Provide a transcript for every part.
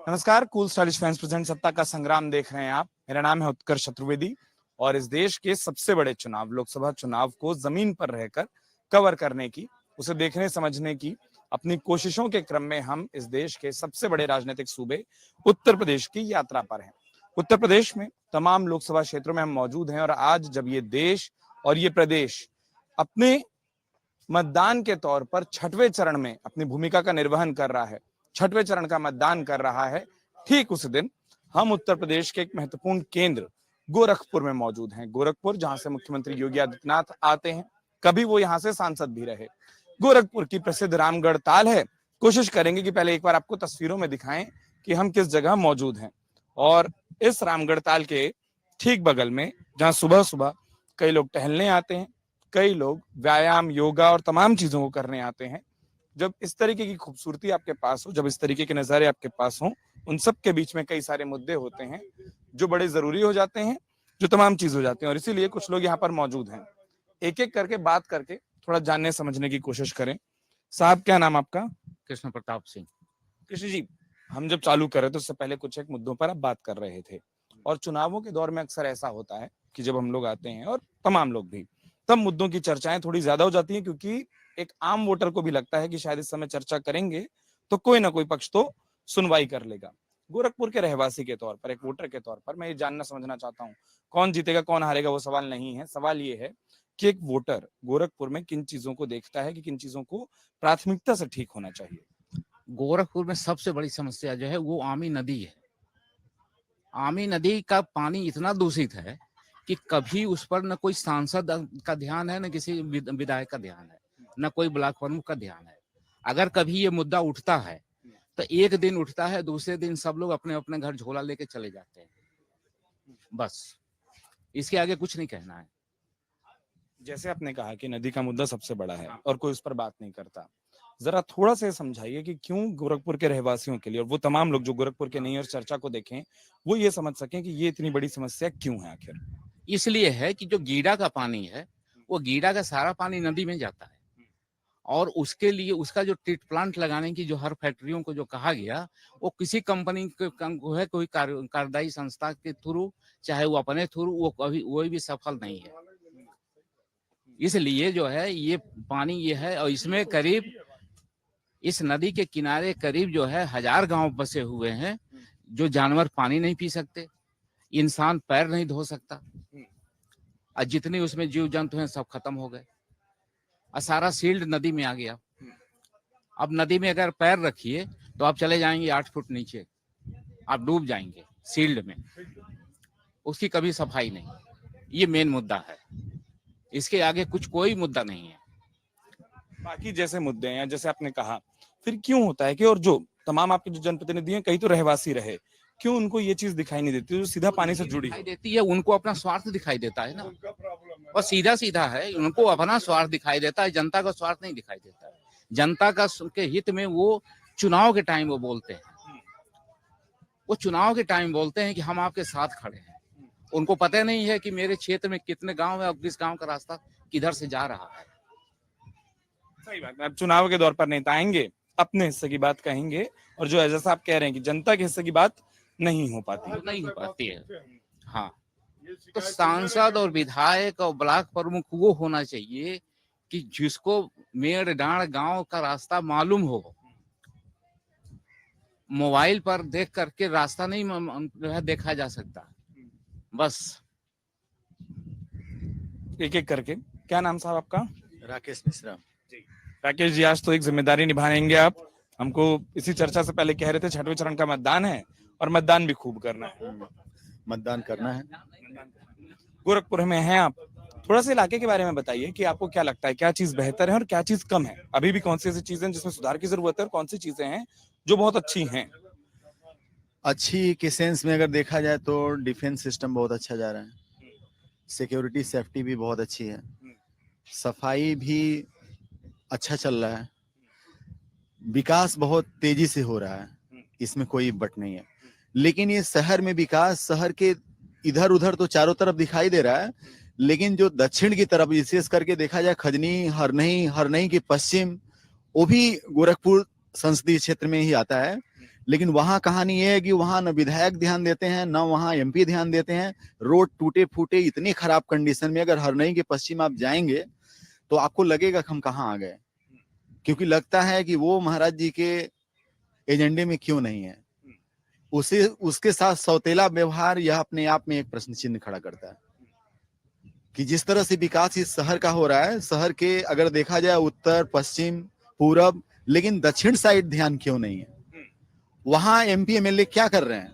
नमस्कार, cool stylish fans present सत्ता का संग्राम देख रहे हैं आप। मेरा नाम है उत्कर्ष चतुर्वेदी और इस देश के सबसे बड़े चुनाव, लोकसभा चुनाव को जमीन पर रहकर कवर करने की, उसे देखने समझने की अपनी कोशिशों के क्रम में हम इस देश के सबसे बड़े राजनीतिक सूबे उत्तर प्रदेश की यात्रा पर हैं। उत्तर प्रदेश में तमाम लोकसभा क्षेत्रों में हम मौजूद हैं और आज जब ये देश और ये प्रदेश अपने मतदान के तौर पर छठवें चरण में अपनी भूमिका का निर्वहन कर रहा है, छठवें चरण का मतदान कर रहा है, ठीक उस दिन हम उत्तर प्रदेश के एक महत्वपूर्ण केंद्र गोरखपुर में मौजूद हैं। गोरखपुर, जहां से मुख्यमंत्री योगी आदित्यनाथ आते हैं, कभी वो यहां से सांसद भी रहे। गोरखपुर की प्रसिद्ध रामगढ़ ताल है। कोशिश करेंगे कि पहले एक बार आपको तस्वीरों में दिखाएं कि हम किस जगह मौजूद हैं। और इस रामगढ़ ताल के ठीक बगल में, जहां सुबह सुबह कई लोग टहलने आते हैं, कई लोग व्यायाम, योगा और तमाम चीजों को करने आते हैं, जब इस तरीके की खूबसूरती आपके पास हो, जब इस तरीके के नजारे आपके पास हो, उन सब के बीच में कई सारे मुद्दे होते हैं जो बड़े जरूरी हो जाते हैं, जो तमाम चीज हो जाते हैं। और इसीलिए कुछ लोग यहाँ पर मौजूद हैं। एक एक करके बात करके थोड़ा जानने समझने की कोशिश करें। साहब, क्या नाम आपका? कृष्ण प्रताप सिंह। कृष्ण जी, हम जब चालू कर रहे थे उससे पहले कुछ एक मुद्दों पर आप बात कर रहे थे, और चुनावों के दौर में अक्सर ऐसा होता है कि जब हम लोग आते हैं और तमाम लोग भी, तब मुद्दों की चर्चाएं थोड़ी ज्यादा हो जाती हैं, क्योंकि एक आम वोटर को भी लगता है कि शायद इस समय चर्चा करेंगे तो कोई ना कोई पक्ष तो सुनवाई कर लेगा। गोरखपुर के रहवासी के तौर पर, एक वोटर के तौर पर मैं ये जानना समझना चाहता हूँ, कौन जीतेगा कौन हारेगा वो सवाल नहीं है। सवाल ये है कि एक वोटर गोरखपुर में किन चीजों को देखता है, कि किन चीजों को प्राथमिकता से ठीक होना चाहिए। गोरखपुर में सबसे बड़ी समस्या जो है वो आमी नदी है। आमी नदी का पानी इतना दूषित है कि कभी उस पर न कोई सांसद का ध्यान है, न किसी विधायक का ध्यान है, न कोई ब्लॉक प्रमुख का ध्यान है। अगर कभी ये मुद्दा उठता है तो एक दिन उठता है, दूसरे दिन सब लोग अपने अपने घर झोला लेके चले जाते हैं। बस इसके आगे कुछ नहीं कहना है। जैसे आपने कहा कि नदी का मुद्दा सबसे बड़ा है और कोई उस पर बात नहीं करता, जरा थोड़ा सा समझाइए कि क्यों गोरखपुर के रहवासियों के लिए, और वो तमाम लोग जो गोरखपुर के नहीं और चर्चा को देखें, वो ये समझ सकें कि ये इतनी बड़ी समस्या क्यों है आखिर। इसलिए है कि जो गीडा का पानी है, वो गीडा का सारा पानी नदी में जाता है, और उसके लिए उसका जो ट्रीट प्लांट लगाने की जो हर फैक्ट्रियों को जो कहा गया, वो किसी कंपनी को है, कोई कार्यदायी संस्था के थ्रू, चाहे वो अपने थ्रू, वो कभी कोई भी सफल नहीं है। इसलिए जो है ये पानी ये है, और इसमें करीब, इस नदी के किनारे करीब जो है 1000 गांव बसे हुए हैं, जो जानवर पानी नहीं पी सकते, इंसान पैर नहीं धो सकता, और जितने उसमें जीव जंतु हैं सब खत्म हो गए, और सारा सील्ड नदी में आ गया। अब नदी में अगर पैर रखिए तो आप चले जाएंगे 8 फुट नीचे, आप डूब जाएंगे सील्ड में। उसकी कभी सफाई नहीं। ये मेन मुद्दा है, इसके आगे कुछ कोई मुद्दा नहीं है। बाकी जैसे मुद्दे हैं, जैसे आपने कहा, फिर क्यों होता है कि, और जो तमाम आपके जो जनप्रतिनिधि हैं, कई तो रहवासी रहे, क्यों उनको ये चीज दिखाई नहीं देती जो सीधा पानी से जुड़ी दिखाई देती है? उनको अपना स्वार्थ दिखाई देता है ना, और सीधा सीधा है, उनको अपना स्वार्थ दिखाई देता है, जनता का स्वार्थ नहीं दिखाई देता है। जनता का के हित में वो चुनाव के टाइम वो बोलते हैं, वो चुनाव के टाइम बोलते हैं कि हम आपके साथ खड़े हैं। उनको पता नहीं है कि मेरे क्षेत्र में कितने गांव है और किस गांव का रास्ता किधर से जा रहा है। सही बात है। अब चुनाव के दौर पर नेता आएंगे, अपने हिस्से की बात कहेंगे, और जो जैसा आप कह रहे हैं कि जनता के हिस्से की बात नहीं हो पाती है। हाँ, तो सांसद और विधायक और ब्लॉक प्रमुख वो होना चाहिए कि जिसको मेड़ डांड गांव का रास्ता मालूम हो, मोबाइल पर देख करके रास्ता नहीं देखा जा सकता। बस एक एक करके। क्या नाम साहब आपका? राकेश मिश्रा। राकेश जी, आज तो एक जिम्मेदारी निभाएंगे आप। हमको इसी चर्चा से पहले कह रहे थे छठवें चरण का मतदान है और मतदान भी खूब करना है। मतदान करना है। गोरखपुर में हैं आप, थोड़ा सा इलाके के बारे में बताइए कि आपको क्या लगता है, क्या चीज बेहतर है और क्या चीज कम है, अभी भी कौन सी ऐसी चीजें जिसमें सुधार की जरूरत है और कौन सी चीजें हैं जो बहुत अच्छी हैं। अच्छी के सेंस में अगर देखा जाए तो डिफेंस सिस्टम बहुत अच्छा जा रहा है, सिक्योरिटी सेफ्टी भी बहुत अच्छी है, सफाई भी अच्छा चल रहा है, विकास बहुत तेजी से हो रहा है, इसमें कोई बट नहीं है। लेकिन ये शहर में विकास, शहर के इधर उधर तो चारों तरफ दिखाई दे रहा है, लेकिन जो दक्षिण की तरफ विशेष करके देखा जाए, खजनी, हरनई के पश्चिम, वो भी गोरखपुर संसदीय क्षेत्र में ही आता है। लेकिन वहां कहानी ये है कि वहां न विधायक ध्यान देते हैं, न वहां एमपी ध्यान देते हैं। रोड टूटे फूटे इतनी खराब कंडीशन में, अगर हरनई के पश्चिम आप जाएंगे तो आपको लगेगा कि हम कहाँ आ गए, क्योंकि लगता है कि वो महाराज जी के एजेंडे में क्यों नहीं है। उसे उसके साथ सौतेला व्यवहार यह अपने आप में एक प्रश्न चिन्ह खड़ा करता है कि जिस तरह से विकास इस शहर का हो रहा है, शहर के अगर देखा जाए उत्तर पश्चिम पूरब, लेकिन दक्षिण साइड ध्यान क्यों नहीं है। वहां एमपी एमएलए क्या कर रहे हैं।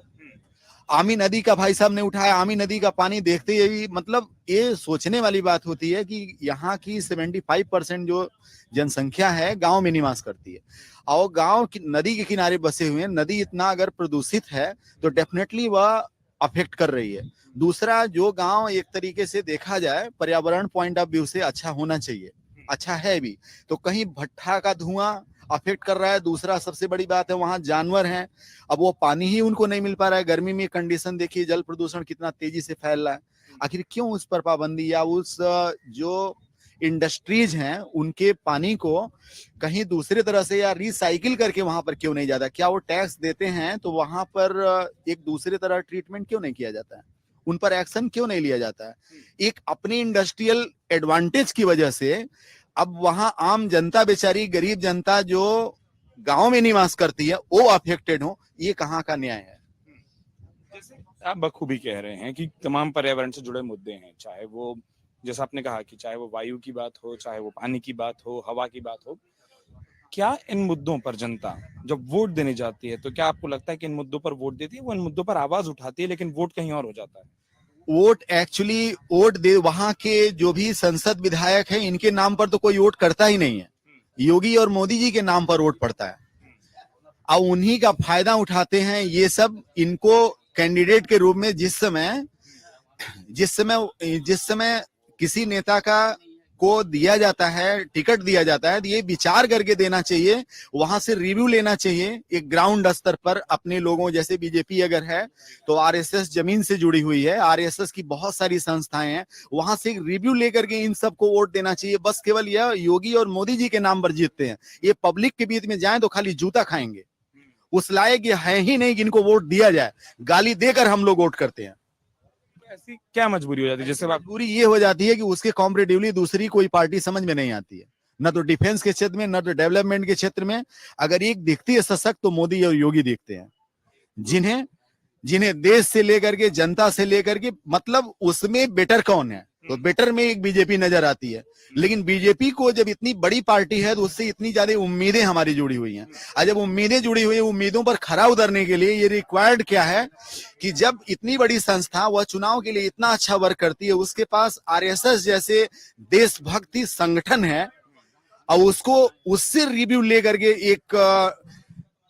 आमी नदी का भाई साहब ने उठाया, आमी नदी का पानी देखते ही मतलब ये सोचने वाली बात होती है कि यहाँ की 75% जो जनसंख्या है गांव में निवास करती है, और गांव की नदी के किनारे बसे हुए हैं। नदी इतना अगर प्रदूषित है तो डेफिनेटली वह अफेक्ट कर रही है। दूसरा, जो गांव एक तरीके से देखा जाए पर्यावरण पॉइंट ऑफ व्यू से अच्छा होना चाहिए, अच्छा है भी, तो कहीं भट्ठा का धुआं अफेक्ट कर रहा है। दूसरा सबसे बड़ी बात है, वहां जानवर हैं, अब वो पानी ही उनको नहीं मिल पा रहा है। गर्मी में कंडीशन देखिए, जल प्रदूषण कितना तेजी से फैल रहा है। आखिर क्यों उस पर पाबंदी, या उस जो इंडस्ट्रीज हैं उनके पानी को कहीं दूसरे तरह से या रिसाइकिल करके वहां पर क्यों नहीं जाता। क्या वो टैक्स देते हैं तो वहां पर एक दूसरे तरह ट्रीटमेंट क्यों नहीं किया जाता है, उन पर एक्शन क्यों नहीं लिया जाता है। एक अपनी इंडस्ट्रियल एडवांटेज की वजह से अब वहां आम जनता, बेचारी गरीब जनता जो गांव में निवास करती है, वो अफेक्टेड हो। ये कहाँ का न्याय है। जैसे आप बखूबी कह रहे हैं कि तमाम पर्यावरण से जुड़े मुद्दे हैं, चाहे वो जैसा आपने कहा कि चाहे वो वायु की बात हो, चाहे वो पानी की बात हो, हवा की बात हो, क्या इन मुद्दों पर जनता जब वोट देने जाती है तो क्या आपको लगता है कि इन मुद्दों पर वोट देती है, वो इन मुद्दों पर आवाज उठाती है लेकिन वोट कहीं और हो जाता है। वोट एक्चुअली वोट दे, वहां के जो भी संसद विधायक हैं इनके नाम पर तो कोई वोट करता ही नहीं है। योगी और मोदी जी के नाम पर वोट पड़ता है, और उन्हीं का फायदा उठाते हैं ये सब। इनको कैंडिडेट के रूप में जिस समय किसी नेता को दिया जाता है, टिकट दिया जाता है, तो ये विचार करके देना चाहिए, वहां से रिव्यू लेना चाहिए एक ग्राउंड स्तर पर अपने लोगों। जैसे बीजेपी अगर है तो आरएसएस जमीन से जुड़ी हुई है, आरएसएस की बहुत सारी संस्थाएं हैं, वहां से रिव्यू लेकर के इन सबको वोट देना चाहिए। बस केवल यह योगी और मोदी जी के नाम पर जीतते हैं, ये पब्लिक के बीच में जाए तो खाली जूता खाएंगे, उस लायक ये है ही नहीं कि इनको वोट दिया जाए। गाली देकर हम लोग वोट करते हैं। ऐसी क्या मजबूरी हो जाती है जैसे मजबूरी ये हो जाती है कि उसके कॉम्परेटिवली दूसरी कोई पार्टी समझ में नहीं आती है, न तो डिफेंस के क्षेत्र में, न तो डेवलपमेंट के क्षेत्र में। अगर एक दिखती है सशक्त तो मोदी और योगी दिखते हैं, जिन्हें देश से लेकर के, जनता से लेकर के, मतलब उसमें बेटर कौन है, तो बेटर में एक बीजेपी नजर आती है। लेकिन बीजेपी को जब इतनी बड़ी पार्टी है तो उससे इतनी ज्यादा उम्मीदें हमारी जुड़ी हुई हैं, और जब उम्मीदें जुड़ी हुई है, उम्मीदों पर खरा उतरने के लिए ये रिक्वायर्ड क्या है कि जब इतनी बड़ी संस्था वह चुनाव के लिए इतना अच्छा वर्क करती है, उसके पास आरएसएस जैसे देशभक्ति संगठन है, और उसको उससे रिव्यू लेकर के एक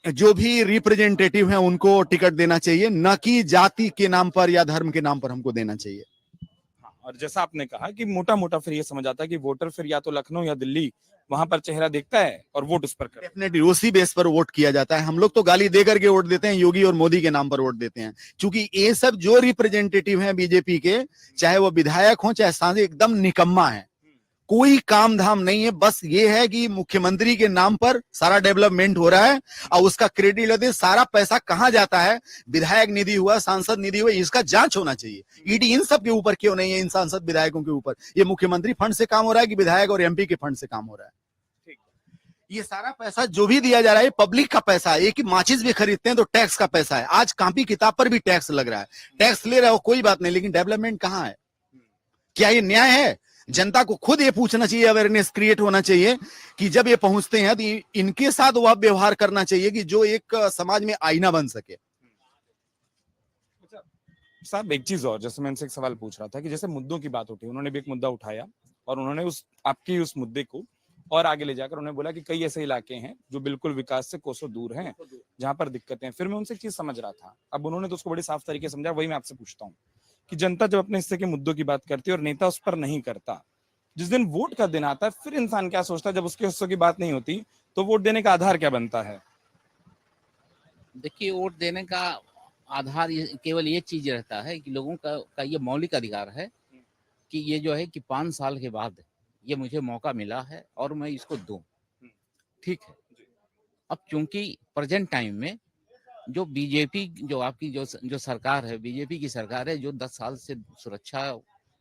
जो भी रिप्रेजेंटेटिव हैं उनको टिकट देना चाहिए, न कि जाति के नाम पर या धर्म के नाम पर हमको देना चाहिए। और जैसा आपने कहा कि मोटा मोटा फिर ये समझ आता है कि वोटर फिर या तो लखनऊ या दिल्ली वहां पर चेहरा देखता है और वोट उस पर करता है। डेफिनेटली उसी बेस पर वोट किया जाता है। हम लोग तो गाली दे करके वोट देते हैं, योगी और मोदी के नाम पर वोट देते हैं, क्योंकि ये सब जो रिप्रेजेंटेटिव हैं बीजेपी के, चाहे वो विधायक हो चाहे सांसद, एकदम निकम्मा है, कोई काम धाम नहीं है। बस ये है कि मुख्यमंत्री के नाम पर सारा डेवलपमेंट हो रहा है और उसका क्रेडिट लेते हैं। सारा पैसा कहां जाता है, विधायक निधि हुआ, सांसद निधि हुआ, इसका जांच होना चाहिए। ईडी इन सब के ऊपर क्यों नहीं है, इन सांसद विधायकों के ऊपर? ये मुख्यमंत्री फंड से काम हो रहा है कि विधायक और एमपी के फंड से काम हो रहा है? ये सारा पैसा जो भी दिया जा रहा है पब्लिक का पैसा है। एक माचिस भी खरीदते हैं तो टैक्स का पैसा है। आज कॉपी किताब पर भी टैक्स लग रहा है। टैक्स ले रहा हो कोई बात नहीं, लेकिन डेवलपमेंट कहां है? क्या ये न्याय है? जनता को खुद ये पूछना चाहिए, अवेयरनेस क्रिएट होना चाहिए कि जब ये पहुंचते हैं तो इनके साथ वह व्यवहार करना चाहिए कि जो एक समाज में आईना बन सके। साहब एक चीज और, जैसे मैं इनसे एक सवाल पूछ रहा था कि जैसे मुद्दों की बात उठी, उन्होंने भी एक मुद्दा उठाया और उन्होंने उस मुद्दे को और आगे ले जाकर उन्होंने बोला कि कई ऐसे इलाके हैं जो बिल्कुल विकास से कोसों दूर हैं, जहां पर दिक्कतें हैं। फिर मैं उनसे एक चीज समझ रहा था, अब उन्होंने तो उसको बड़ी साफ तरीके से समझा, वही मैं आपसे पूछता हूँ कि जनता जब अपने हिस्से के मुद्दों की बात करती है और नेता उस पर नहीं करता, जिस दिन वोट का दिन आता है फिर इंसान क्या सोचता है? जब उसके हिस्सों की बात नहीं होती तो वोट देने का आधार क्या बनता है? देखिए, वोट देने का आधार केवल ये चीज रहता है कि लोगों का ये मौलिक अधिकार है कि ये जो है कि 5 साल के बाद ये मुझे मौका मिला है और मैं इसको दूं, ठीक है। अब चूंकि प्रेजेंट टाइम में जो बीजेपी जो आपकी जो सरकार है, बीजेपी की सरकार है, जो 10 साल से सुरक्षा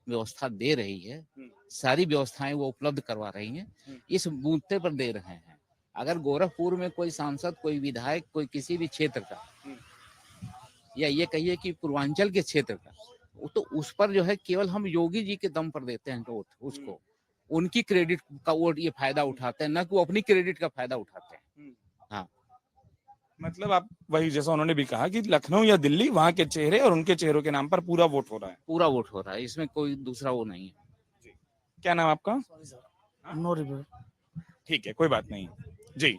व्यवस्था दे रही है, सारी व्यवस्थाएं वो उपलब्ध करवा रही हैं, इस बूते पर दे रहे हैं। अगर गोरखपुर में कोई सांसद, कोई विधायक, कोई किसी भी क्षेत्र का, या ये कहिए कि पूर्वांचल के क्षेत्र का, तो उस पर जो है केवल हम योगी जी के दम पर देते हैं वोट, उसको उनकी क्रेडिट का वोट ये फायदा उठाते हैं, ना कि वो अपनी क्रेडिट का फायदा उठाते हैं। हाँ, मतलब आप वही, जैसा उन्होंने भी कहा कि लखनऊ या दिल्ली, वहां के चेहरे और उनके चेहरों के नाम पर पूरा वोट हो रहा है। पूरा वोट हो रहा है, इसमें कोई दूसरा वो नहीं है। क्या नाम आपका? No review. ठीक है, कोई बात नहीं जी।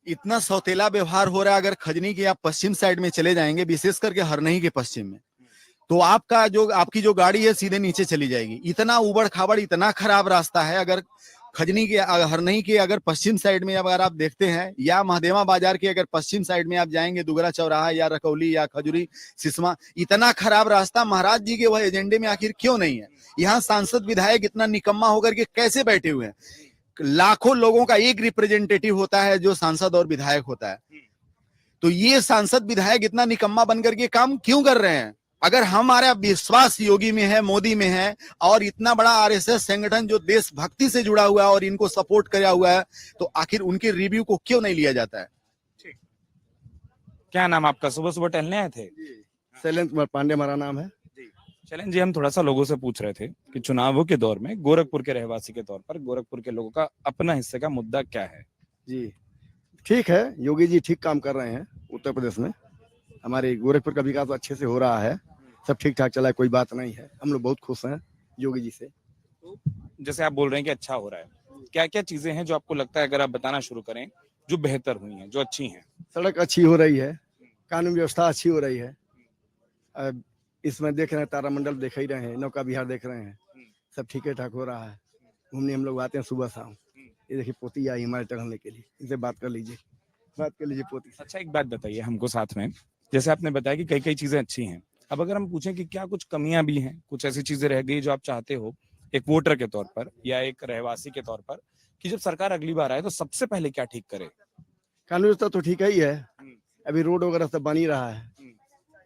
इतना सौतेला व्यवहार हो रहा है। अगर खजनी के आप पश्चिम साइड में चले जाएंगे, विशेष करके हरनही के पश्चिम में, तो आपकी जो गाड़ी है सीधे नीचे चली जाएगी। इतना उबड़ खाबड़, इतना खराब रास्ता है। अगर खजनी के, हरनही के अगर पश्चिम साइड में अगर आप देखते हैं, या महादेवा बाजार के अगर पश्चिम साइड में आप जाएंगे, दुगरा चौराहा या रकौली या खजुरी सिसमा, इतना खराब रास्ता महाराज जी के वह एजेंडे में आखिर क्यों नहीं है? यहाँ सांसद विधायक इतना निकम्मा होकर के कैसे बैठे हुए हैं? लाखों लोगों का एक रिप्रेजेंटेटिव होता है जो सांसद और विधायक होता है, तो ये सांसद विधायक इतना निकम्मा बनकर के काम क्यों कर रहे हैं? अगर हमारा विश्वास योगी में है, मोदी में है, और इतना बड़ा आरएसएस संगठन जो देशभक्ति से जुड़ा हुआ है और इनको सपोर्ट किया हुआ है, तो आखिर उनके रिव्यू को क्यों नहीं लिया जाता है? क्या नाम आपका? सुबह सुबह टहलने आए थे? शैलेंद्र कुमार पांडे हमारा नाम है। चलें जी, हम थोड़ा सा लोगों से पूछ रहे थे कि चुनावों के दौर में गोरखपुर के रहवासी के तौर पर गोरखपुर के लोगों का अपना हिस्से का मुद्दा क्या है? जी ठीक है, योगी जी ठीक काम कर रहे हैं उत्तर प्रदेश में। हमारे गोरखपुर का विकास अच्छे से हो रहा है, सब ठीक ठाक चला है, कोई बात नहीं है। हम लोग बहुत खुश हैं योगी जी से। तो जैसे आप बोल रहे हैं कि अच्छा हो रहा है, क्या क्या चीजें हैं जो आपको लगता है, अगर आप बताना शुरू करें, जो बेहतर हुई हैं, जो अच्छी हैं? सड़क अच्छी हो रही है, कानून व्यवस्था अच्छी हो रही है। अब इसमें देख रहे हैं, तारामंडल देख ही रहे हैं, नौका विहार देख रहे हैं, सब ठीक ठाक हो रहा है। घूमने हम लोग आते हैं सुबह शाम। ये देखिए पोती आई हमारे टहलने के लिए, इनसे बात कर लीजिए पोती से। अच्छा, एक बात बताइए हमको साथ में, जैसे आपने बताया कि कई कई चीजें अच्छी हैं, अब अगर हम पूछें कि क्या कुछ कमियां भी हैं, कुछ ऐसी चीजें रह गई जो आप चाहते हो एक वोटर के तौर पर या एक रहवासी के तौर पर, कि जब सरकार अगली बार आए तो सबसे पहले क्या ठीक करे? कानून व्यवस्था तो ठीक ही है, अभी रोड वगैरह सब बन ही रहा है।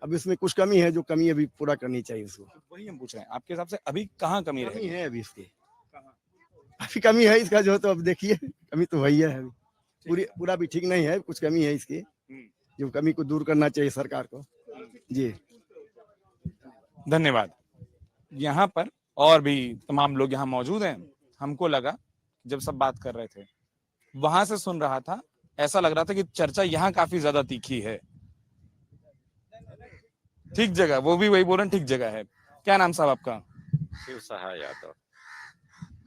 अब इसमें कुछ कमी है, जो कमी अभी पूरा करनी चाहिए उसको। वही हम पूछ रहे हैं, आपके हिसाब से अभी कहाँ कमी कमी रह है अभी इसकी, अभी कमी है इसका जो, तो अब देखिए कमी तो वही है अभी, पूरा भी ठीक नहीं है, कुछ कमी है इसकी, जो कमी को दूर करना चाहिए सरकार को। जी धन्यवाद। यहाँ पर और भी तमाम लोग यहाँ मौजूद हैं। हमको लगा जब सब बात कर रहे थे, वहां से सुन रहा था, ऐसा लग रहा था कि चर्चा यहाँ काफी ज्यादा तीखी है। ठीक जगह, वो भी वही बोल रहे हैं, ठीक जगह है। क्या नाम साहब आपका? शिव सहाय यादव।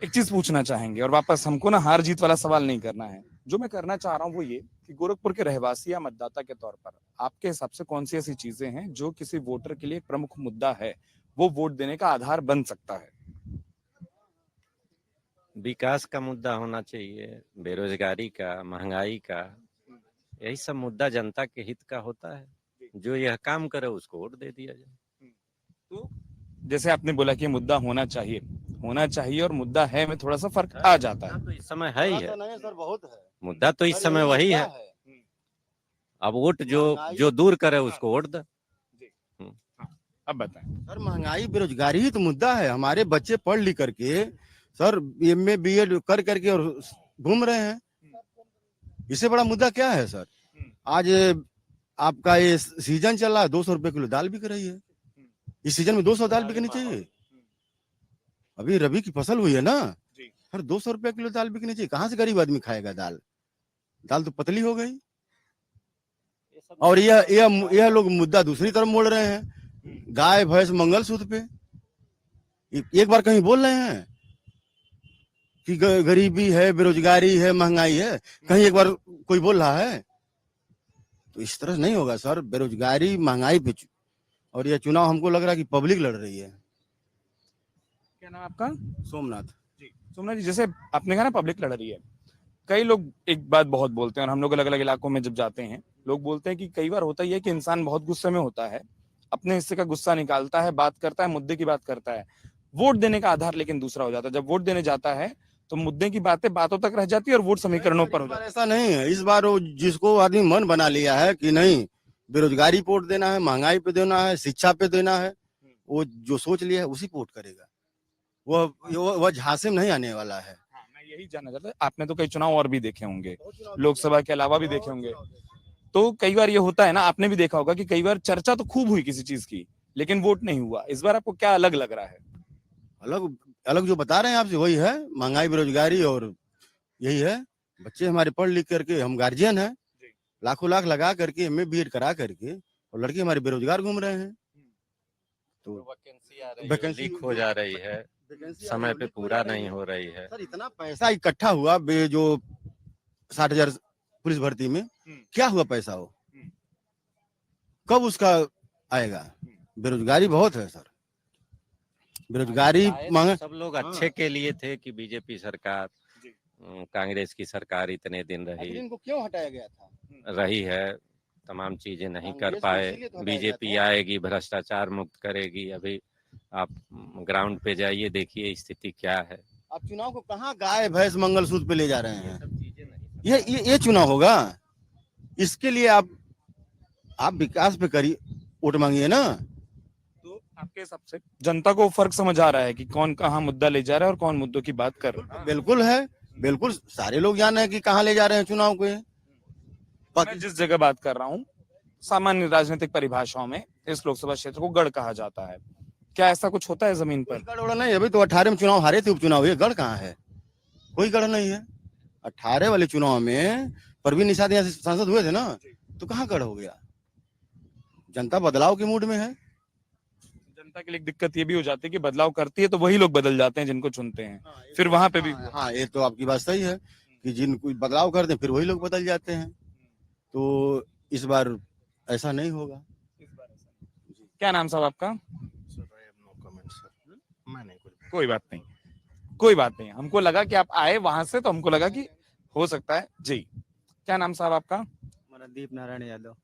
एक चीज पूछना चाहेंगे, और वापस हमको ना हार जीत वाला सवाल नहीं करना है। जो मैं करना चाह रहा हूँ वो ये कि गोरखपुर के रहवासी या मतदाता के तौर पर आपके हिसाब से कौन सी ऐसी चीजें हैं जो किसी वोटर के लिए एक प्रमुख मुद्दा है, वो वोट देने का आधार बन सकता है? विकास का मुद्दा होना चाहिए, बेरोजगारी का, महंगाई का, यही सब मुद्दा जनता के हित का होता है। जो यह काम करे उसको वोट दे दिया जाए। तो जैसे आपने बोला कि मुद्दा होना चाहिए और मुद्दा है में थोड़ा सा फर्क आ जाता है। तो इस समय है ही है, नहीं सर, बहुत है मुद्दा तो इस समय वही है। अब वोट जो दूर करे उसको वोट दे। अब बताएं। सर, महंगाई बेरोजगारी ही तो मुद्दा है। हमारे बच्चे पढ़ लिख करके सर एमए बीएड कर करके और घूम रहे हैं, इससे बड़ा मुद्दा क्या है सर? आज आपका ये सीजन चल रहा है, 200 रुपए किलो दाल बिक रही है। इस सीजन में 200 दाल बिकनी चाहिए। अभी रबी की फसल हुई है ना सर, 200 रुपए किलो दाल बिकनी चाहिए। कहाँ से गरीब आदमी खाएगा दाल? दाल तो पतली हो गई। और यह लोग मुद्दा दूसरी तरफ मोड़ रहे हैं, गाय भैंस मंगलसूत्र पे। एक बार कहीं बोल रहे हैं कि गरीबी है, बेरोजगारी है, महंगाई है, कहीं एक बार कोई बोल रहा है? तो इस तरह नहीं होगा सर। बेरोजगारी, महंगाई पे और यह चुनाव हमको लग रहा है कि पब्लिक लड़ रही है। क्या नाम आपका? सोमनाथ जी। सोमनाथ जी, जैसे आपने कहा ना पब्लिक लड़ रही है, कई लोग एक बात बहुत बोलते हैं, और हम लोग अलग अलग इलाकों में जब जाते हैं, लोग बोलते हैं कि कई बार होता ही है कि इंसान बहुत गुस्से में होता है, अपने हिस्से का गुस्सा निकालता है, बात करता है, मुद्दे की बात करता है, वोट देने का आधार लेकिन दूसरा हो जाता है। जब वोट देने जाता है तो मुद्दे की बातें बातों तक रह जाती है और वोट समीकरणों पर हो इस बार जाता ऐसा नहीं है। इस बार वो जिसको आदमी मन बना लिया है कि नहीं बेरोजगारी पे वोट देना है, महंगाई पे देना है, शिक्षा पे देना है, वो जो सोच लिया है उसी पे वोट करेगा। वह झांसे में नहीं आने वाला है। हाँ, मैं यही जानना चाहता था। आपने तो कई चुनाव और भी देखे होंगे, लोकसभा के अलावा भी देखे होंगे, तो कई बार ये होता है ना, आपने भी देखा होगा कि कई बार चर्चा तो खूब हुई किसी चीज की लेकिन वोट नहीं हुआ। इस बार आपको क्या अलग लग रहा है? अलग अलग जो बता रहे हैं आपसे वही है, महंगाई बेरोजगारी और यही है। बच्चे हमारे पढ़ लिख करके, हम गार्जियन हैं, लाखों लाख लगा करके एमए बीएड करा करके, और लड़के हमारे बेरोजगार घूम रहे हैं। तो वैकेंसी आ रही है, वैकेंसी लीक हो जा रही है, समय पे पूरा नहीं हो रही है। सर इतना पैसा इकट्ठा हुआ जो 60,000 पुलिस भर्ती में, क्या हुआ पैसा वो, कब उसका आएगा? बेरोजगारी बहुत है सर, बेरोजगारी मांगे। सब लोग अच्छे के लिए थे कि बीजेपी सरकार, कांग्रेस की सरकार इतने दिन आखिर रही इनको क्यों हटाया गया था? रही है, तमाम चीजें नहीं कर कांग्रेस को पाए। इसीलिए तो हटाया बीजेपी गया था। आएगी, भ्रष्टाचार मुक्त करेगी। अभी आप ग्राउंड पे जाइए, देखिए स्थिति क्या है। आप चुनाव को कहाँ गाय भैंस मंगलसूत्र पे ले जा रहे हैं? सब चीजें नहीं। ये चुनाव होगा? इसके लिए आप विकास पे करिए, वोट मांगिए ना। तो आपके हिसाब से जनता को फर्क समझ आ रहा है कि कौन कहाँ मुद्दा ले जा रहा है और कौन मुद्दों की बात कर रहा है? बिल्कुल है, बिल्कुल सारे लोग जान रहे हैं कि कहाँ ले जा रहे हैं चुनाव को ये। मैं जिस जगह बात कर रहा हूँ, सामान्य राजनीतिक परिभाषाओं में इस लोकसभा क्षेत्र को गढ़ कहा जाता है। क्या ऐसा कुछ होता है जमीन कोई पर? गढ़ वढ़ नहीं, अभी तो 18 में चुनाव हारे थे, उपचुनाव हुए, गढ़ कहाँ है? कोई गढ़ नहीं है। 18 वाले चुनाव में परवीन निषाद यहाँ से सांसद हुए थे ना, तो कहाँ गढ़ हो गया? जनता बदलाव के मूड में है। जनता के लिए एक दिक्कत ये भी हो जाती है कि बदलाव करती है तो वही लोग बदल जाते हैं जिनको चुनते हैं, फिर वहां पे भी हाँ ये तो आपकी बात सही है कि जिनको बदलाव करते हैं फिर वही लोग बदल जाते हैं। तो इस बार ऐसा नहीं होगा। क्या नाम साहब आपका? कोई बात नहीं, कोई बात नहीं। हमको लगा कि आप आए वहां से तो हमको लगा कि हो सकता है। जी, क्या नाम साहब आपका? मनदीप नारायण यादव।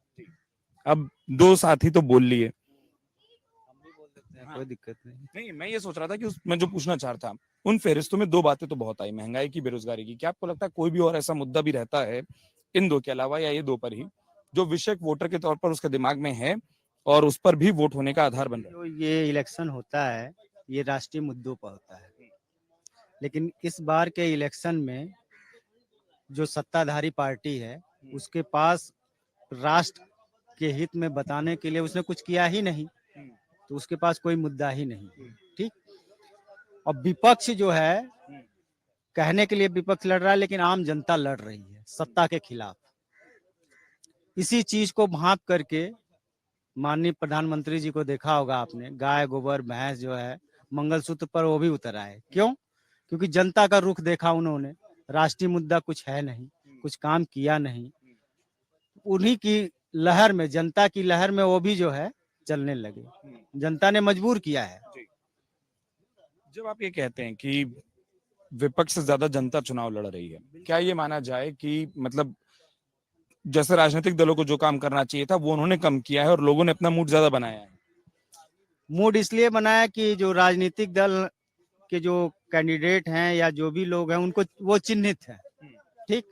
अब दो साथी तो बोल लिए। हम भी बोल देते हैं, कोई दिक्कत नहीं। नहीं, मैं ये सोच रहा था कि मैं जो पूछना चाह रहा था, उन फेरिस्तों में दो बातें तो बहुत आई, महंगाई की, बेरोजगारी की। क्या आपको लगता है कोई भी और ऐसा मुद्दा भी रहता है इन दो के अलावा, या ये दो पर ही, जो विषय वोटर के तौर पर उसके दिमाग में है और उस पर भी वोट होने का आधार बन रहा है? जो ये इलेक्शन होता है ये राष्ट्रीय मुद्दों पर होता है, लेकिन इस बार के इलेक्शन में जो सत्ताधारी पार्टी है उसके पास राष्ट्र के हित में बताने के लिए उसने कुछ किया ही नहीं, तो उसके पास कोई मुद्दा ही नहीं। ठीक, और विपक्ष जो है, कहने के लिए विपक्ष लड़ रहा है लेकिन आम जनता लड़ रही है सत्ता के खिलाफ। इसी चीज को भांप करके माननीय प्रधानमंत्री जी को देखा होगा आपने, गाय गोबर भैंस जो है मंगलसूत्र पर वो भी उतर आए। क्यों? क्योंकि जनता का रुख देखा उन्होंने, राष्ट्रीय मुद्दा कुछ है नहीं, कुछ काम किया नहीं। उन्हीं की लहर में, जनता की लहर में वो भी जो है चलने लगे। जनता ने मजबूर किया है। जब आप ये कहते हैं कि विपक्ष से ज्यादा जनता चुनाव लड़ रही है, क्या ये माना जाए कि मतलब जैसे राजनीतिक दलों को जो काम करना चाहिए था वो उन्होंने कम किया है और लोगों ने अपना मूड ज्यादा बनाया है? मूड इसलिए बनाया कि जो राजनीतिक दल के जो कैंडिडेट हैं या जो भी लोग हैं उनको वो चिन्हित है। ठीक,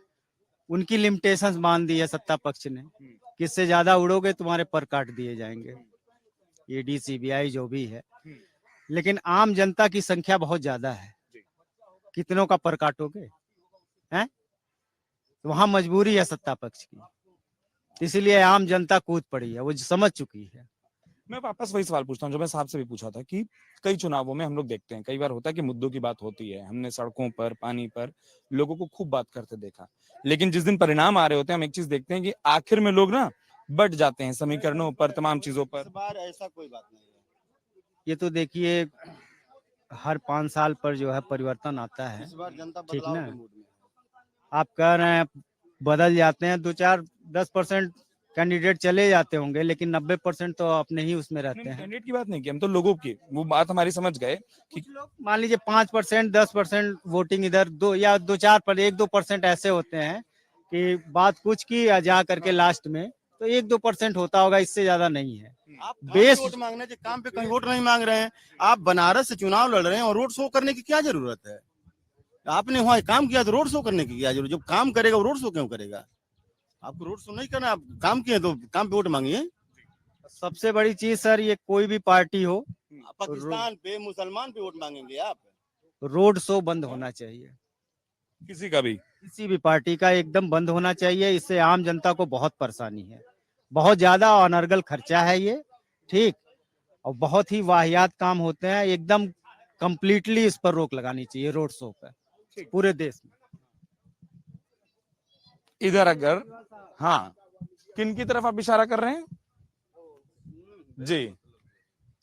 उनकी लिमिटेशंस बांध दी है सत्ता पक्ष ने, किससे ज्यादा उड़ोगे तुम्हारे पर काट दिए जाएंगे, ईडी सीबीआई जो भी है। लेकिन आम जनता की संख्या बहुत ज्यादा है, कितनों का पर काटोगे हैं? तो वहां मजबूरी है सत्ता पक्ष की, इसीलिए आम जनता कूद पड़ी है, वो समझ चुकी है। मैं वापस वही सवाल पूछता हूँ जो मैं साहब से भी पूछा था कि कई चुनावों में हम लोग देखते हैं, कई बार होता है कि मुद्दों की बात होती है, हमने सड़कों पर, पानी पर लोगों को खूब बात करते देखा, लेकिन जिस दिन परिणाम आ रहे होते हैं हम एक चीज देखते हैं कि आखिर में लोग ना बट जाते हैं समीकरणों पर, तमाम चीजों पर। इस बार ऐसा कोई बात नहीं है। ये तो देखिए हर 5 साल पर जो है परिवर्तन आता है। इस बार जनता ठीक बदलाव ना? के मूड में है। आप कह रहे हैं बदल जाते हैं, 2-4-10% कैंडिडेट चले जाते होंगे, लेकिन 90% तो अपने ही उसमें रहते हैं। कैंडिडेट की बात नहीं की, हम तो लोगों की वो बात हमारी समझ गए कि मान लीजिए 5% 10% वोटिंग इधर, 2-4 पर 1-2% ऐसे होते हैं कि बात कुछ की या जा करके लास्ट में तो 1-2% होता होगा, इससे ज्यादा नहीं है। आप बेस- वोट मांगने के काम पे कहीं वोट नहीं मांग रहे हैं। आप बनारस से चुनाव लड़ रहे हैं और रोड शो करने की क्या जरूरत है? आपने वहाँ काम किया तो रोड शो करने की क्या जरूरत? जब काम करेगा वो रोड शो क्यों करेगा? आपको रोड शो नहीं करना, आप काम किए तो काम पे वोट मांगिए। सबसे बड़ी चीज सर, ये कोई भी पार्टी हो, पाकिस्तान पे, मुसलमान पे वोट मांगेंगे आप? रोड शो बंद होना चाहिए। किसी का भी। किसी भी पार्टी का एकदम बंद होना चाहिए। इससे आम जनता को बहुत परेशानी है, बहुत ज्यादा अनर्गल खर्चा है ये, ठीक, और बहुत ही वाहियात काम होते हैं। एकदम कंप्लीटली इस पर रोक लगानी चाहिए, रोड शो पर पूरे देश में। इधर अगर, हाँ, किन की तरफ आप इशारा कर रहे हैं जी?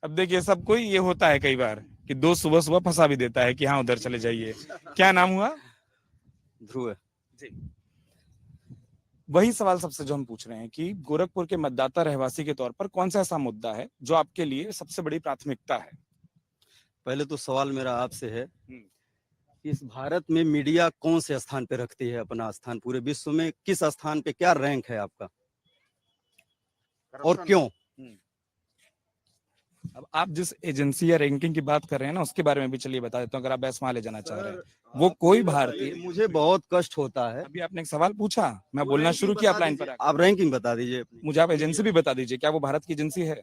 अब देखिए, सब कोई ये होता है कई बार कि दोस्त सुबह सुबह फंसा भी देता है कि हाँ उधर चले जाइए। क्या नाम हुआ? ध्रुव जी। वही सवाल सबसे जो हम पूछ रहे हैं कि गोरखपुर के मतदाता रहवासी के तौर पर कौन सा ऐसा मुद्दा है जो आपके लिए सबसे बड़ी प्राथमिकता है? पहले तो सवाल मेरा आपसे है, इस भारत में मीडिया कौन से स्थान पे रखती है अपना स्थान? पूरे विश्व में किस स्थान पे क्या रैंक है आपका और क्यों? अब आप जिस एजेंसी या रैंकिंग की बात कर रहे हैं ना, उसके बारे में भी चलिए बता देता हूँ, अगर आप बहस वहां ले जाना चाह रहे हैं। वो कोई भारतीय, मुझे बहुत कष्ट होता है। अभी आपने एक सवाल पूछा, मैं बोलना शुरू किया, आप लाइन पर आके। आप रैंकिंग बता दीजिए अपनी। मुझे आप एजेंसी भी बता दीजिए, क्या वो भारत की एजेंसी है?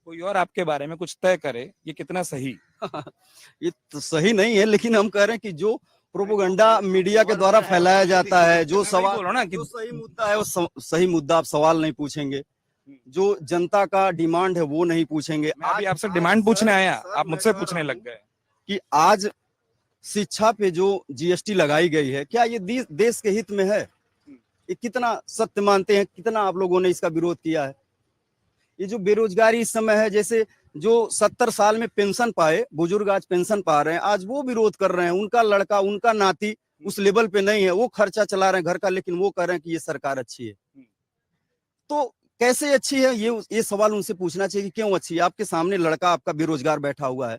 कोई और आपके बारे में कुछ तय करे, ये कितना सही? ये तो सही नहीं है, लेकिन हम कह रहे हैं कि जो प्रोपोगंडा मीडिया के द्वारा फैलाया जाता है, जो सवाल, बोलो ना कि जो सही मुद्दा है वो सही मुद्दा आप सवाल नहीं पूछेंगे, जो जनता का डिमांड है वो नहीं पूछेंगे। मैं अभी आपसे डिमांड पूछने आया, आप मुझसे पूछने लग गए कि आज शिक्षा पे जो जीएसटी लगाई गई है, क्या ये देश के हित में है? ये कितना सत्य मानते हैं? कितना आप लोगों ने इसका विरोध किया है? ये जो बेरोजगारी इस समय है, जैसे जो 70 साल में पेंशन पाए बुजुर्ग आज पेंशन पा रहे हैं, आज वो विरोध कर रहे हैं। उनका लड़का, उनका नाती उस लेवल पे नहीं है, वो खर्चा चला रहे हैं घर का, लेकिन वो कह रहे हैं कि ये सरकार अच्छी है। तो कैसे अच्छी है? ये सवाल उनसे पूछना चाहिए कि क्यों अच्छी है? आपके सामने लड़का आपका बेरोजगार बैठा हुआ है,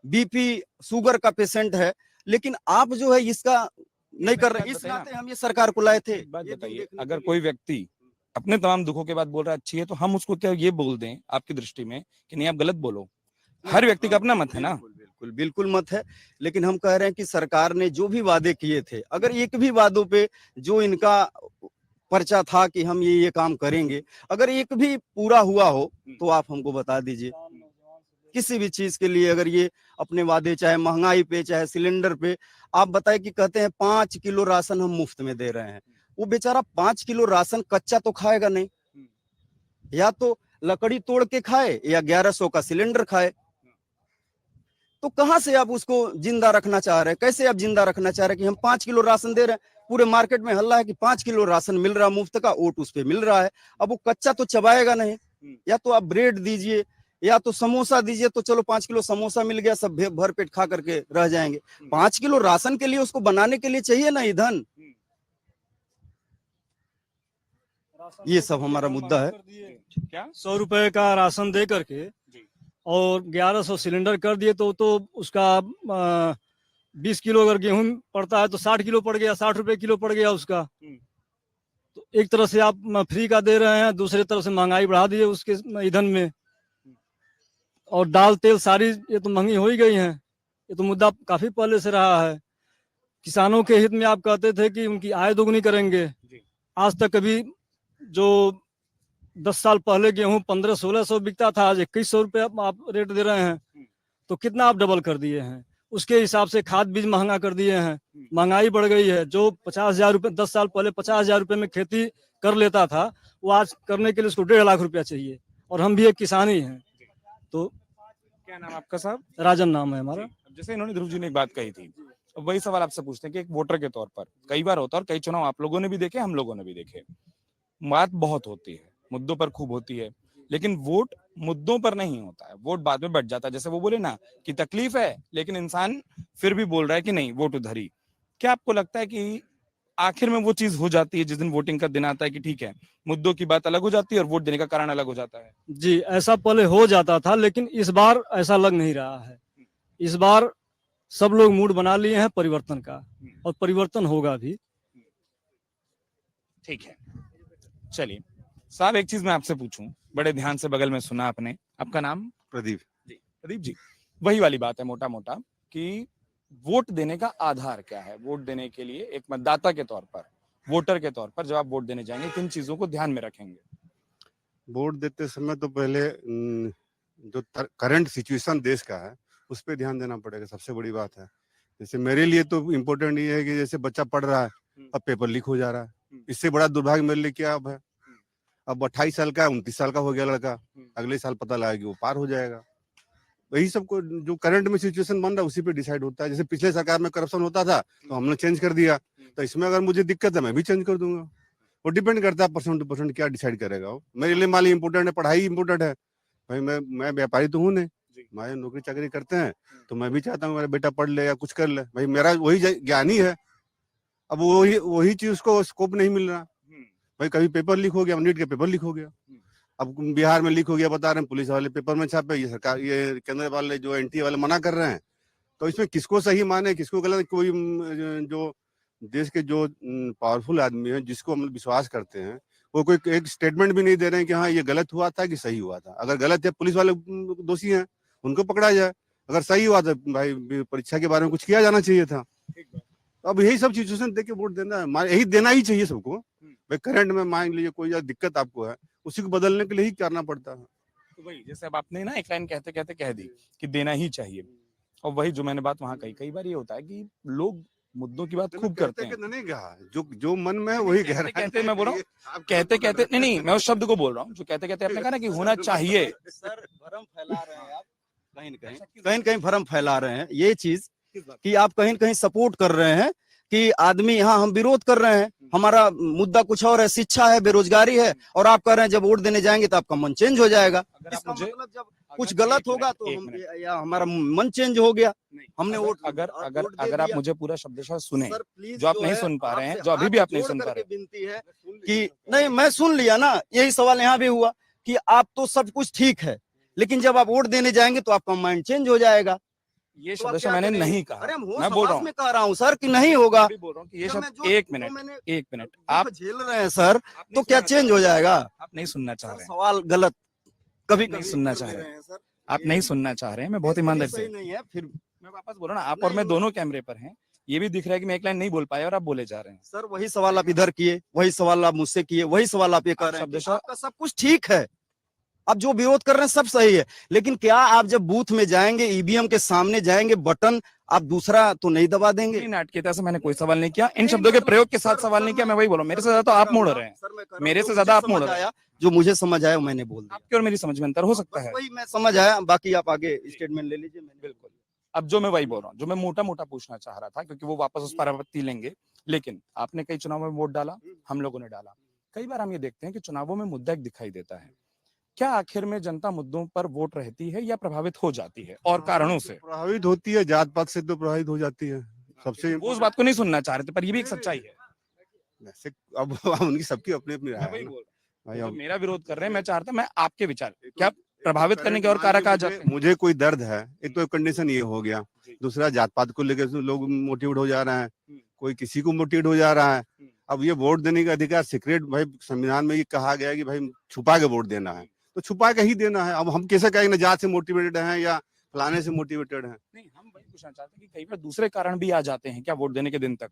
बीपी शुगर का पेशेंट है, लेकिन आप जो है इसका नहीं कर रहे। इस नाते हम ये सरकार को लाए थे। एक बात बताइए, अगर कोई व्यक्ति अपने तमाम दुखों के बाद बोल रहा है अच्छी है, तो हम उसको क्या ये बोल दें आपकी दृष्टि में कि नहीं आप गलत बोलो? हर व्यक्ति का अपना मत है ना। बिल्कुल बिल्कुल मत है, लेकिन हम कह रहे हैं कि सरकार ने जो भी वादे किए थे, अगर एक भी वादों पे जो इनका पर्चा था कि हम ये काम करेंगे, अगर एक भी पूरा हुआ हो तो आप हमको बता दीजिए। किसी भी चीज के लिए अगर ये अपने वादे, चाहे महंगाई पे, चाहे सिलेंडर पे, आप बताए कि कहते हैं 5 किलो राशन हम मुफ्त में दे रहे हैं। वो बेचारा 5 किलो राशन कच्चा तो खाएगा नहीं, या तो लकड़ी तोड़ के खाए या 1100 का सिलेंडर खाए। तो कहां से आप उसको जिंदा रखना चाह रहे हैं? कैसे आप जिंदा रखना चाह रहे हैं कि हम 5 किलो राशन दे रहे हैं? पूरे मार्केट में हल्ला है कि 5 किलो राशन मिल रहा है मुफ्त का, ओट उस पे मिल रहा है। अब वो कच्चा तो चबाएगा नहीं, या तो आप ब्रेड दीजिए या तो समोसा दीजिए, तो चलो 5 किलो समोसा मिल गया, सब भर पेट खा करके रह जाएंगे। 5 किलो राशन के लिए उसको बनाने के लिए चाहिए ना ईंधन। ये सब हमारा मुद्दा है। क्या 100 रुपए का राशन दे करके और 1100 सिलेंडर कर दिए, तो उसका 20 किलो अगर गेहूं पड़ता है तो 60 किलो पड़ गया, 60 रुपए किलो पड़ गया उसका। तो एक तरफ से आप फ्री का दे रहे हैं, दूसरी तरफ से महंगाई बढ़ा दिए उसके ईंधन में, और दाल तेल सारी ये तो महंगी हो ही गई है। ये तो मुद्दा काफी पहले से रहा है। किसानों के हित में आप कहते थे कि उनकी आय दोगुनी करेंगे, आज तक कभी जो 10 साल पहले गेहूं 1500-1600 बिकता था, आज 2100 रुपये आप रेट दे रहे हैं, तो कितना आप डबल कर दिए हैं। उसके हिसाब से खाद बीज महंगा कर दिए हैं, महंगाई बढ़ गई है। जो 50,000 रुपये 10 साल पहले 50,000 रुपये में खेती कर लेता था, वो आज करने के लिए उसको 1.5 लाख रुपया चाहिए, और हम भी एक किसान ही हैं। तो क्या नाम आपका साहब? राजन नाम है हमारा। जैसे इन्होंने ध्रुव जी ने एक बात कही थी, अब वही सवाल आपसे पूछते हैं कि एक वोटर के तौर पर कई बार होता है, और कई चुनाव आप लोगों ने भी देखे, हम लोगों ने भी देखे, बात बहुत होती है, मुद्दों पर खूब होती है, लेकिन वोट मुद्दों पर नहीं होता है, वोट बाद में बढ़ जाता है। जैसे वो बोले ना कि तकलीफ है, लेकिन इंसान फिर भी बोल रहा है कि नहीं वोट उधर ही। क्या आपको लगता है कि आखिर में वो चीज हो जाती है जिस दिन वोटिंग का दिन आता है कि ठीक है, मुद्दों की बात अलग हो जाती है और वोट देने का कारण अलग हो जाता है? जी, ऐसा पहले हो जाता था, लेकिन इस बार ऐसा लग नहीं रहा है। इस बार सब लोग मूड बना लिए हैं परिवर्तन का, और परिवर्तन होगा भी। ठीक है, चलिए। साहब एक चीज मैं आपसे पूछूं, बड़े ध्यान से बगल में सुना आपने, आपका नाम? प्रदीप। प्रदीप जी, वही वाली बात है मोटा मोटा कि वोट देने का आधार क्या है? वोट देने के लिए एक मतदाता के तौर पर, वोटर के तौर पर जब आप वोट देने जाएंगे किन चीजों को ध्यान में रखेंगे? वोट देते समय तो पहले जो करंट सिचुएशन देश का है उस पर ध्यान देना पड़ेगा, सबसे बड़ी बात है। जैसे मेरे लिए तो इम्पोर्टेंट ये है कि जैसे बच्चा पढ़ रहा है, अब पेपर लीक हो जा रहा है, इससे बड़ा दुर्भाग्य मेरे लिए क्या अब है? अब 28 साल का 29 साल का हो गया लड़का, अगले साल पता लगा कि वो पार हो जाएगा। वही सबको जो करंट में सिचुएशन बन रहा है उसी पे डिसाइड होता है। जैसे पिछले सरकार में करप्शन होता था तो हमने चेंज कर दिया, तो इसमें अगर मुझे दिक्कत है मैं भी चेंज कर दूंगा। वो डिपेंड करता है परसेंट टू परसेंट क्या डिसाइड करेगा वो। मेरे लिए मान ली इम्पोर्टेंट है, पढ़ाई इम्पोर्टेंट है भाई। मैं व्यापारी तो हूँ नहीं, मैं नौकरी चाकरी करते हैं तो मैं भी चाहता हूँ मेरा बेटा पढ़ ले या कुछ कर ले भाई, मेरा वही ज्ञानी है। अब वही चीज उसको स्कोप नहीं मिल रहा भाई। कभी पेपर लीक हो गया, नीट का पेपर लीक हो गया, अब बिहार में लीक हो गया बता रहे हैं, पुलिस वाले पेपर में छापे, ये सरकार ये केंद्र वाले जो एनटीए वाले मना कर रहे हैं। तो इसमें किसको सही माने किसको गलत? कोई जो देश के जो पावरफुल आदमी है जिसको हम विश्वास करते हैं वो कोई एक स्टेटमेंट भी नहीं दे रहे हैं कि हाँ ये गलत हुआ था कि सही हुआ था। अगर गलत है पुलिस वाले दोषी हैं उनको पकड़ा जाए, अगर सही हुआ तो भाई परीक्षा के बारे में कुछ किया जाना चाहिए था। अब यही सब सिचुएशन देख के वोट देना है, यही देना ही चाहिए सबको भाई। करंट में मान लीजिए कोई दिक्कत आपको है उसी को बदलने के लिए ही करना पड़ता है। तो वही जैसे अब आपने ना एक लाइन कहते कहते कह दी कि देना ही चाहिए, और वही जो मैंने बात वहां कही, कई बार ये होता है कि लोग मुद्दों की बात खूब करते हैं। नहीं कहा, जो मन में है वही कह रहा है। कहते मैं बोल रहा हूँ, कहते कहते नहीं मैं उस शब्द को बोल रहा हूँ जो कहते कहते आपने कहा ना कि होना चाहिए। सर भ्रम फैला रहे हैं आप, कहीं न कहीं भ्रम फैला रहे हैं ये चीज कि आप कहीं न कहीं सपोर्ट कर रहे हैं कि आदमी यहाँ हम विरोध कर रहे हैं, हमारा मुद्दा कुछ और है, शिक्षा है, बेरोजगारी है, और आप कह रहे हैं जब वोट देने जाएंगे तो आपका मन चेंज हो जाएगा। इसका मतलब जब कुछ गलत होगा तो हम या हमारा मन चेंज हो गया, हमने वोट अगर आप मुझे पूरा शब्दशः सुने, जो आप नहीं सुन पा रहे हैं, जो अभी भी आप नहीं सुन पा रहे, विनती है कि नहीं मैं सुन लिया ना, यही सवाल यहाँ भी हुआ कि आप तो सब कुछ ठीक है लेकिन जब आप वोट देने जाएंगे तो आपका माइंड चेंज हो जाएगा। ये शब्द मैंने नहीं कहा। अरे मैं बोल रहा हूँ, मैं कह रहा हूँ सर कि नहीं होगा। बोल रहा हूँ कि ये शब्द एक मिनट आप झेल रहे हैं सर तो क्या चेंज हो जाएगा? आप नहीं सुनना चाह रहे हैं, सवाल गलत कभी नहीं सुनना चाह रहे हैं सर, आप नहीं सुनना चाह रहे हैं। मैं बहुत ईमानदारी से नहीं है, फिर मैं वापस बोल रहा हूँ, आप और मैं दोनों कैमरे पर हैं, ये भी दिख रहा है कि मैं एक लाइन नहीं बोल पाया और आप बोले जा रहे हैं। सर वही सवाल आप इधर किए, वही सवाल आप मुझसे किए, वही सवाल आप ये कर रहे हैं। आपका सब कुछ ठीक है, आप जो विरोध कर रहे हैं सब सही है, लेकिन क्या आप जब बूथ में जाएंगे, ईवीएम के सामने जाएंगे, बटन आप दूसरा तो नहीं दबा देंगे? नाटकीयता से मैंने कोई सवाल नहीं किया, इन शब्दों के प्रयोग के साथ सवाल नहीं किया। मैं वही बोल रहा हूँ, मेरे से ज्यादा तो आप मोड़ रहे हैं, मेरे से ज्यादा आप मोड़ रहे हैं। जो मुझे समझ आया मैंने बोल दिया, आपकी और मेरी समझ में अंतर हो सकता है, वही मैं समझ आया, बाकी आप आगे स्टेटमेंट ले लीजिए। बिल्कुल। अब जो मैं वही बोल रहा हूँ, जो मैं मोटा मोटा पूछना चाह रहा था, क्योंकि वो वापस उस पर आपत्ति लेंगे, लेकिन आपने कई चुनाव में वोट डाला, हम लोगों ने डाला। कई बार हम ये देखते हैं कि चुनावों में मुद्दा एक दिखाई देता है, क्या आखिर में जनता मुद्दों पर वोट रहती है या प्रभावित हो जाती है, और कारणों से प्रभावित होती है? जात पात से तो प्रभावित हो जाती है सबसे। वो उस बात को नहीं सुनना चाह रहे थे, पर ये भी एक सच्चाई है। अब उनकी सबकी अपनी अपनी राय है। भाई तो मेरा विरोध कर रहे हैं, मैं चाहता मैं आपके विचार क्या प्रभावित करने के और कारक आ जाते हैं। मुझे कोई दर्द है, एक तो कंडीशन ये हो गया, दूसरा जात पात को लेकर लोग मोटिवेट हो जा रहे हैं, कोई किसी को मोटिवेट हो जा रहा है। अब ये वोट देने का अधिकार सीक्रेट, भाई संविधान में ये कहा गया है कि भाई छुपा के वोट देना है, तो छुपा के ही देना है। अब हम कैसे कहेंगे जात से मोटिवेटेड हैं या फलाने से मोटिवेटेड हैं? नहीं, हम वही पूछना चाहते हैं कि कई बार दूसरे कारण भी आ जाते हैं क्या वोट देने के दिन तक?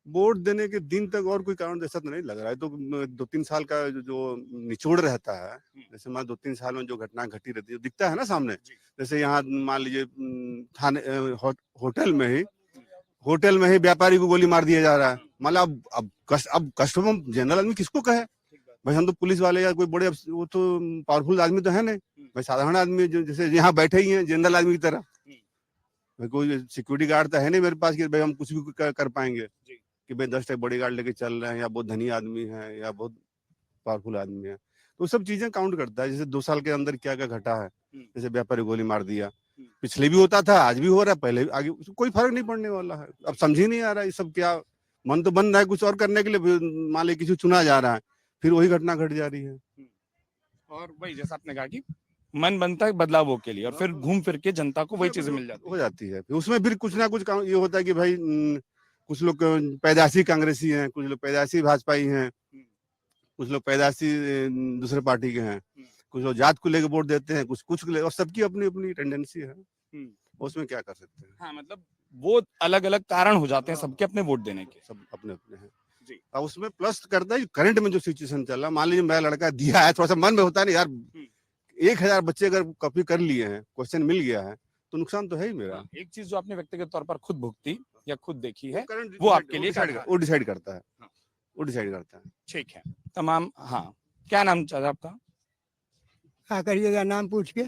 वोट देने के दिन तक और कोई कारण ऐसा तो नहीं लग रहा है। तो 2-3 साल का जो निचोड़ रहता है, जैसे मान 2-3 साल में जो घटना घटी रहती है दिखता है ना सामने। जैसे यहाँ मान लीजिए थाने होटल में ही व्यापारी को गोली मार दिया जा रहा है। मतलब अब कस्टमर जनरल आदमी किसको कहे भाई? हम तो पुलिस वाले या कोई बड़े वो तो पावरफुल आदमी तो है नहीं भाई, साधारण आदमी जो जैसे यहाँ बैठे ही हैं जनरल आदमी की तरह। भाई कोई सिक्योरिटी गार्ड तो है नहीं मेरे पास कि भाई हम कुछ भी कर पाएंगे कि भाई 10 बॉडी गार्ड लेके चल रहे हैं या बहुत धनी आदमी है या बहुत पावरफुल आदमी है। तो सब चीजें काउंट करता है। जैसे 2 साल के अंदर क्या क्या घटा है, जैसे व्यापारी गोली मार दिया, पिछले भी होता था, आज भी हो रहा है, पहले आगे कोई फर्क नहीं पड़ने वाला है। अब समझ ही नहीं आ रहा है ये सब क्या, मन तो बन रहा है कुछ और करने के लिए, मान लीजिए किसी चुना जा रहा है, फिर वही घटना घट जा रही है। और वही जैसा आपने कहा कि मन बनता है बदलावों के लिए, और फिर घूम फिर के जनता को वही चीजें मिल जाती है। उसमें फिर कुछ ना कुछ ये होता है कि भाई कुछ लोग पैदाइशी कांग्रेसी हैं, कुछ लोग पैदाइशी भाजपाई हैं, कुछ लोग पैदाशी दूसरे पार्टी के हैं, कुछ लोग जात को लेकर वोट देते हैं, कुछ कुछ को और सबकी अपनी अपनी टेंडेंसी है, उसमें क्या कर सकते हैं। हाँ, मतलब वो अलग अलग कारण हो जाते हैं सबके अपने वोट देने के। सब अपने अपने हैं जी। और उसमें प्लस करता है करंट में जो सिचुएशन चल रहा है, मान लीजिए मेरा लड़का दिया है, थोड़ा सा मन में होता है ना यार, 1000 बच्चे अगर कॉपी कर लिए हैं, क्वेश्चन मिल गया है, तो नुकसान तो है ही मेरा। एक चीज जो आपने व्यक्तिगत तौर पर खुद भुगती या खुद देखी है, current वो आपके लिए वो डिसाइड करता है, हाँ। वो डिसाइड करता है। ठीक है तमाम। हाँ, क्या नाम चाचा आपका? क्या करिएगा नाम पूछ के,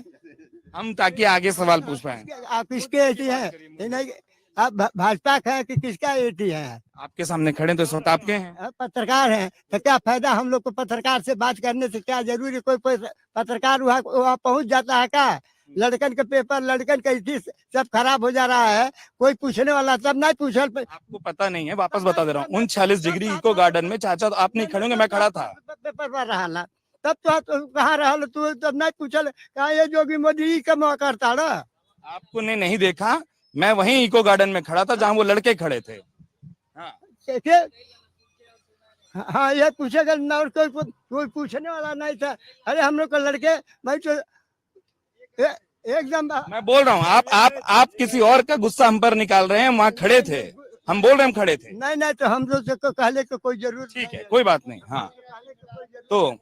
हम ताकि आगे सवाल पूछ पाए। आप किसके एटी है, नहीं आप भाजपा का है कि किसका एटी है? आपके सामने खड़े तो इस वक्त आपके हैं। आप पत्रकार हैं तो क्या फायदा हम लोग को पत्रकार से बात करने से, क्या जरूरी कोई पत्रकार वहाँ पहुँच जाता है क्या? लड़कन के पेपर, लड़कन का इतिहास सब खराब हो जा रहा है, कोई पूछने वाला सब नहीं पूछल। आपको पता नहीं है, वापस बता दे रहा हूँ, 39 डिग्री इको गार्डन में चाचा तो आप नहीं खड़े होंगे, मैं खड़ा था। पेपर पर रहा ना, तब तो कहाँ रहा तू, तब नहीं पूछल कहा ये जोगी मोदी का मौका करता ना। आपको ने नहीं देखा, मैं वहीं इको गार्डन में खड़ा था जहां वो लड़के खड़े थे। हाँ, देखिए, हाँ ये पूछेगा ना, और कोई पूछने वाला नहीं था। अरे हम लोग को लड़के भाई तो एकदम मैं बोल रहा हूँ, आप किसी और का गुस्सा हम पर निकाल रहे हैं, वहाँ खड़े थे, हम बोल रहे हैं हम खड़े थे। नहीं तो हम लोग को कहले को कोई जरूरत ठीक है, कोई बात नहीं। हाँ तो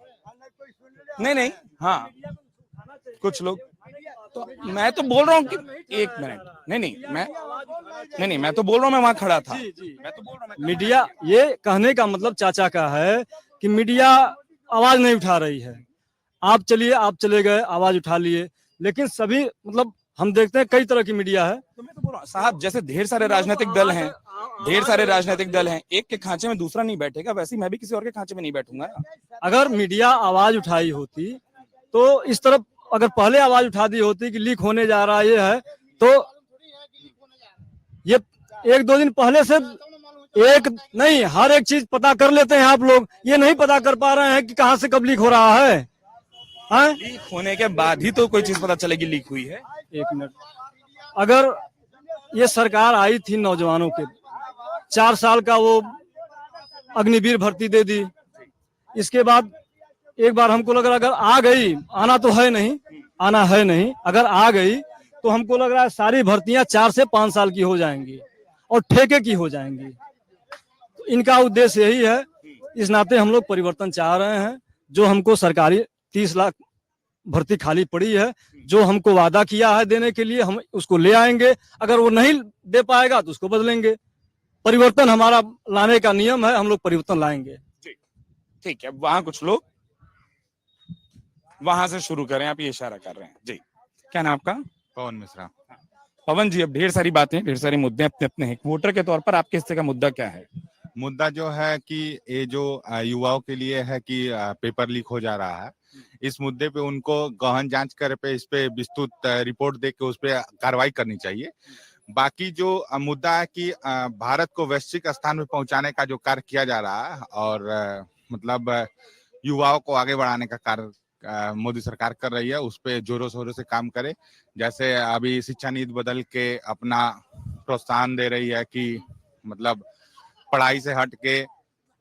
नहीं, हाँ कुछ लोग तो मैं तो बोल रहा हूँ कि एक मिनट, नहीं मैं तो बोल रहा हूँ मैं वहाँ खड़ा था। मैं तो बोल रहा हूँ मीडिया, ये कहने का मतलब चाचा का है कि मीडिया आवाज नहीं उठा रही है। आप चलिए, आप चले गए, आवाज उठा लिए, लेकिन सभी मतलब हम देखते हैं कई तरह की मीडिया है। तो मैं तो बोल रहा हूँ साहब, जैसे ढेर सारे राजनीतिक दल हैं, एक के खांचे में दूसरा नहीं बैठेगा, वैसे ही मैं भी किसी और के खांचे में नहीं बैठूंगा। अगर मीडिया आवाज उठाई होती तो इस तरफ, अगर पहले आवाज उठा दी होती कि लीक होने जा रहा ये है, तो ये 1-2 दिन पहले से एक नहीं, हर एक चीज पता कर लेते हैं आप लोग। ये नहीं पता कर पा रहे हैं कि कहां से कब लीक हो रहा है। लीक होने के बाद ही तो कोई चीज पता चलेगी लीक हुई है। एक मिनट, अगर ये सरकार आई थी नौजवानों के, 4 साल का वो अग्निवीर भर्ती दे दी, इसके बाद एक बार हमको लग रहा अगर आ गई, आना तो है नहीं, आना है नहीं, अगर आ गई तो हमको लग रहा है सारी भर्तियां 4 से 5 साल की हो जाएंगी और ठेके की हो जाएंगी। तो इनका उद्देश्य यही है। इस नाते हम लोग परिवर्तन चाह रहे हैं। जो हमको सरकारी 30 लाख भर्ती खाली पड़ी है, जो हमको वादा किया है देने के लिए, हम उसको ले आएंगे। अगर वो नहीं दे पाएगा तो उसको बदलेंगे। परिवर्तन हमारा लाने का नियम है, हम लोग परिवर्तन लाएंगे। ठीक है, वहां कुछ लोग, वहां से शुरू करें, आप ये इशारा कर रहे हैं जी। क्या नाम आपका? पवन मिश्रा। पवन जी, अब ढेर सारी बातें, ढेर सारे मुद्दे अपने अपने हैं, वोटर के तौर पर आपके हिस्से का मुद्दा क्या है? मुद्दा जो है कि ये जो युवाओं के लिए है कि पेपर लीक हो जा रहा है, इस मुद्दे पे उनको गहन जांच कर पे इस पे विस्तृत रिपोर्ट दे के उस पे कार्रवाई करनी चाहिए। बाकी जो मुद्दा है कि भारत को वैश्विक स्थान में पहुंचाने का जो कार्य किया जा रहा है और मतलब युवाओं को आगे बढ़ाने का कार्य मोदी सरकार कर रही है, उस पे जोरों शोरों से काम करे। जैसे अभी शिक्षा नीति बदल के अपना प्रोत्साहन दे रही है कि मतलब पढ़ाई से हट के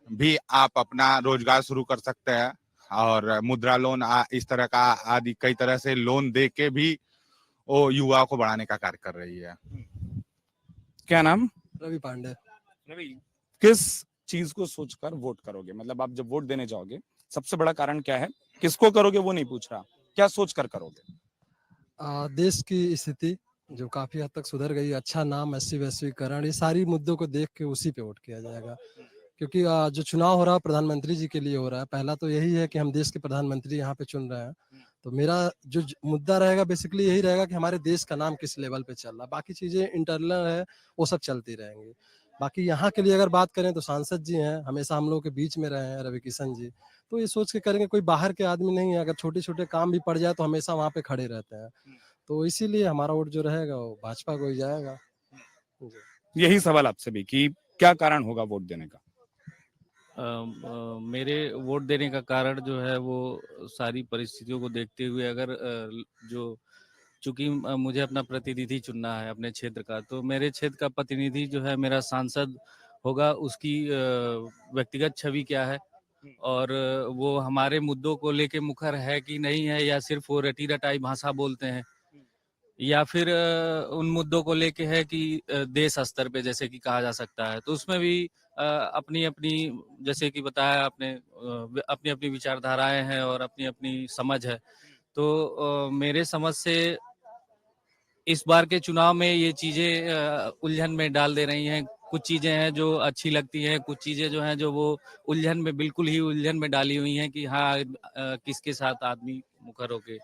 भी आप अपना रोजगार शुरू कर सकते हैं, और मुद्रा लोन इस तरह का आदि कई तरह से लोन दे के भी वो युवाओं को बढ़ाने का कार्य कर रही है। क्या नाम? रवि पांडे। रवि, किस चीज को सोचकर वोट करोगे? मतलब आप जब वोट देने जाओगे, सबसे बड़ा कारण क्या है? किसको करोगे वो नहीं पूछ रहा, क्या सोचकर करोगे? देश की स्थिति जो काफी हद तक सुधर गई, अच्छा नाम, एससी वैश्वीकरण, ये सारी मुद्दों को देख के उसी पे वोट किया जाएगा। क्योंकि जो चुनाव हो रहा है प्रधानमंत्री जी के लिए हो रहा है, पहला तो यही है कि हम देश के प्रधानमंत्री यहाँ पे चुन रहे हैं। तो मेरा जो मुद्दा रहेगा बेसिकली यही रहेगा कि हमारे देश का नाम किस लेवल पे चल रहा है। बाकी चीजें इंटरनल है, वो सब चलती रहेंगी। बाकी यहाँ के लिए अगर बात करें तो सांसद जी हैं, हमेशा हम लोग के बीच में रहे हैं, रवि किशन जी, तो ये सोच के करेंगे, कोई बाहर के आदमी नहीं है। अगर छोटे छोटे काम भी पड़ जाए तो हमेशा वहाँ पे खड़े रहते हैं। तो इसीलिए हमारा वोट जो रहेगा वो भाजपा को ही जाएगा। यही सवाल आपसे भी कि क्या कारण होगा वोट देने का? मेरे वोट देने का कारण जो है वो सारी परिस्थितियों को देखते हुए, अगर जो चूंकि मुझे अपना प्रतिनिधि चुनना है अपने क्षेत्र का, तो मेरे क्षेत्र का प्रतिनिधि जो है मेरा सांसद होगा, उसकी व्यक्तिगत छवि क्या है और वो हमारे मुद्दों को लेके मुखर है कि नहीं है, या सिर्फ वो रटी रटाई भाषा बोलते हैं, या फिर उन मुद्दों को लेके है कि देश स्तर पे जैसे कि कहा जा सकता है। तो उसमें भी अपनी अपनी, जैसे कि बताया आपने, अपनी अपनी विचारधाराएं हैं और अपनी अपनी समझ है। तो मेरे समझ से इस बार के चुनाव में ये चीजें उलझन में डाल दे रही हैं। कुछ चीजें हैं जो अच्छी लगती हैं, कुछ चीजें जो हैं जो वो उलझन में, बिल्कुल ही उलझन में डाली हुई हैं कि हाँ किसके साथ आदमी मुखर होके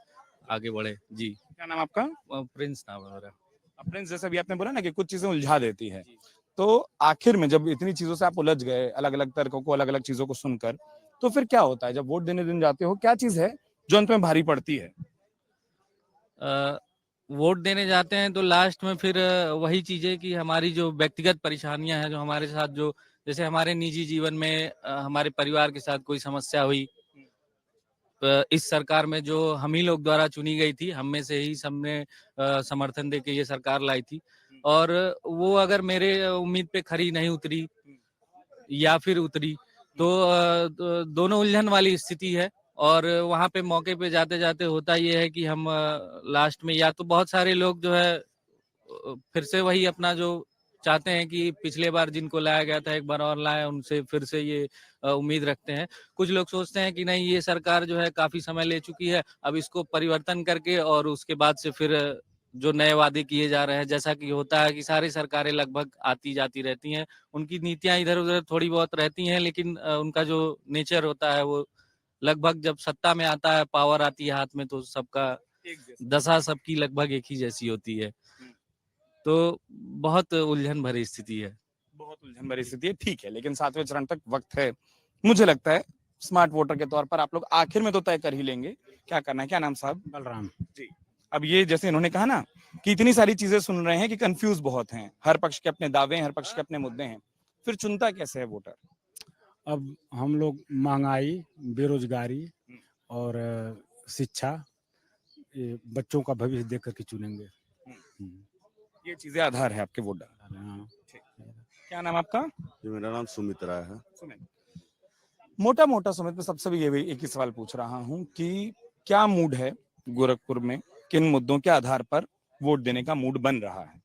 आगे बढ़े। जी। क्या नाम आपका? प्रिंस नाम है मेरा। प्रिंस, जैसे अभी आपने बोला ना कि कुछ चीजें उलझा देती है, तो आखिर में जब इतनी चीजों से आप उलझ गए, अलग अलग तर्कों को, अलग अलग चीजों को सुनकर, तो फिर क्या होता है जब वोट देने दिन जाते हो? क्या चीज है जो अंत में भारी पड़ती है? वोट देने जाते हैं तो लास्ट में फिर वही चीजें कि हमारी जो व्यक्तिगत परेशानियां हैं, जो हमारे साथ, जो जैसे हमारे निजी जीवन में हमारे परिवार के साथ कोई समस्या हुई, इस सरकार में जो हम ही लोग द्वारा चुनी गई थी, हम में से ही सबने समर्थन देके ये सरकार लाई थी, और वो अगर मेरे उम्मीद पे खरी नहीं उतरी या फिर उतरी, तो दोनों उलझन वाली स्थिति है। और वहां पे मौके पे जाते जाते होता ये है कि हम लास्ट में, या तो बहुत सारे लोग जो है फिर से वही अपना जो चाहते हैं कि पिछले बार जिनको लाया गया था एक बार और लाए, उनसे फिर से ये उम्मीद रखते हैं। कुछ लोग सोचते हैं कि नहीं, ये सरकार जो है काफी समय ले चुकी है, अब इसको परिवर्तन करके और उसके बाद से फिर जो नए वादे किए जा रहे हैं, जैसा कि होता है कि सारी सरकारें लगभग आती जाती रहती हैं, उनकी नीतियां इधर उधर थोड़ी बहुत रहती हैं, लेकिन उनका जो नेचर होता है वो लगभग, जब सत्ता में आता है, पावर आती है हाथ में, तो सबका दशा सबकी लगभग एक ही जैसी होती है। तो बहुत उलझन भरी स्थिति है। बहुत उलझन भरी स्थिति है, ठीक है, लेकिन 7वें चरण तक वक्त है। मुझे लगता है स्मार्ट वोटर के तौर पर आप लोग आखिर में तो तय कर ही लेंगे क्या करना है। क्या नाम साहब? बलराम। जी। अब ये जैसे इन्होंने कहा ना कि इतनी सारी चीजें सुन रहे हैं कि कंफ्यूज बहुत हैं, हर पक्ष के अपने दावे हैं, हर पक्ष के अपने मुद्दे हैं, फिर चुनता कैसे है वोटर? अब हम लोग महंगाई, बेरोजगारी और शिक्षा, ये बच्चों का भविष्य देख करके चुनेंगे। ये चीजें आधार है आपके वोट डालने। हाँ। क्या नाम आपका? जी, मेरा नाम सुमित राय है। मोटा मोटा सुमित, में सबसे भी ये भी एक ही सवाल पूछ रहा हूँ कि क्या मूड है गोरखपुर में, किन मुद्दों के आधार पर वोट देने का मूड बन रहा है?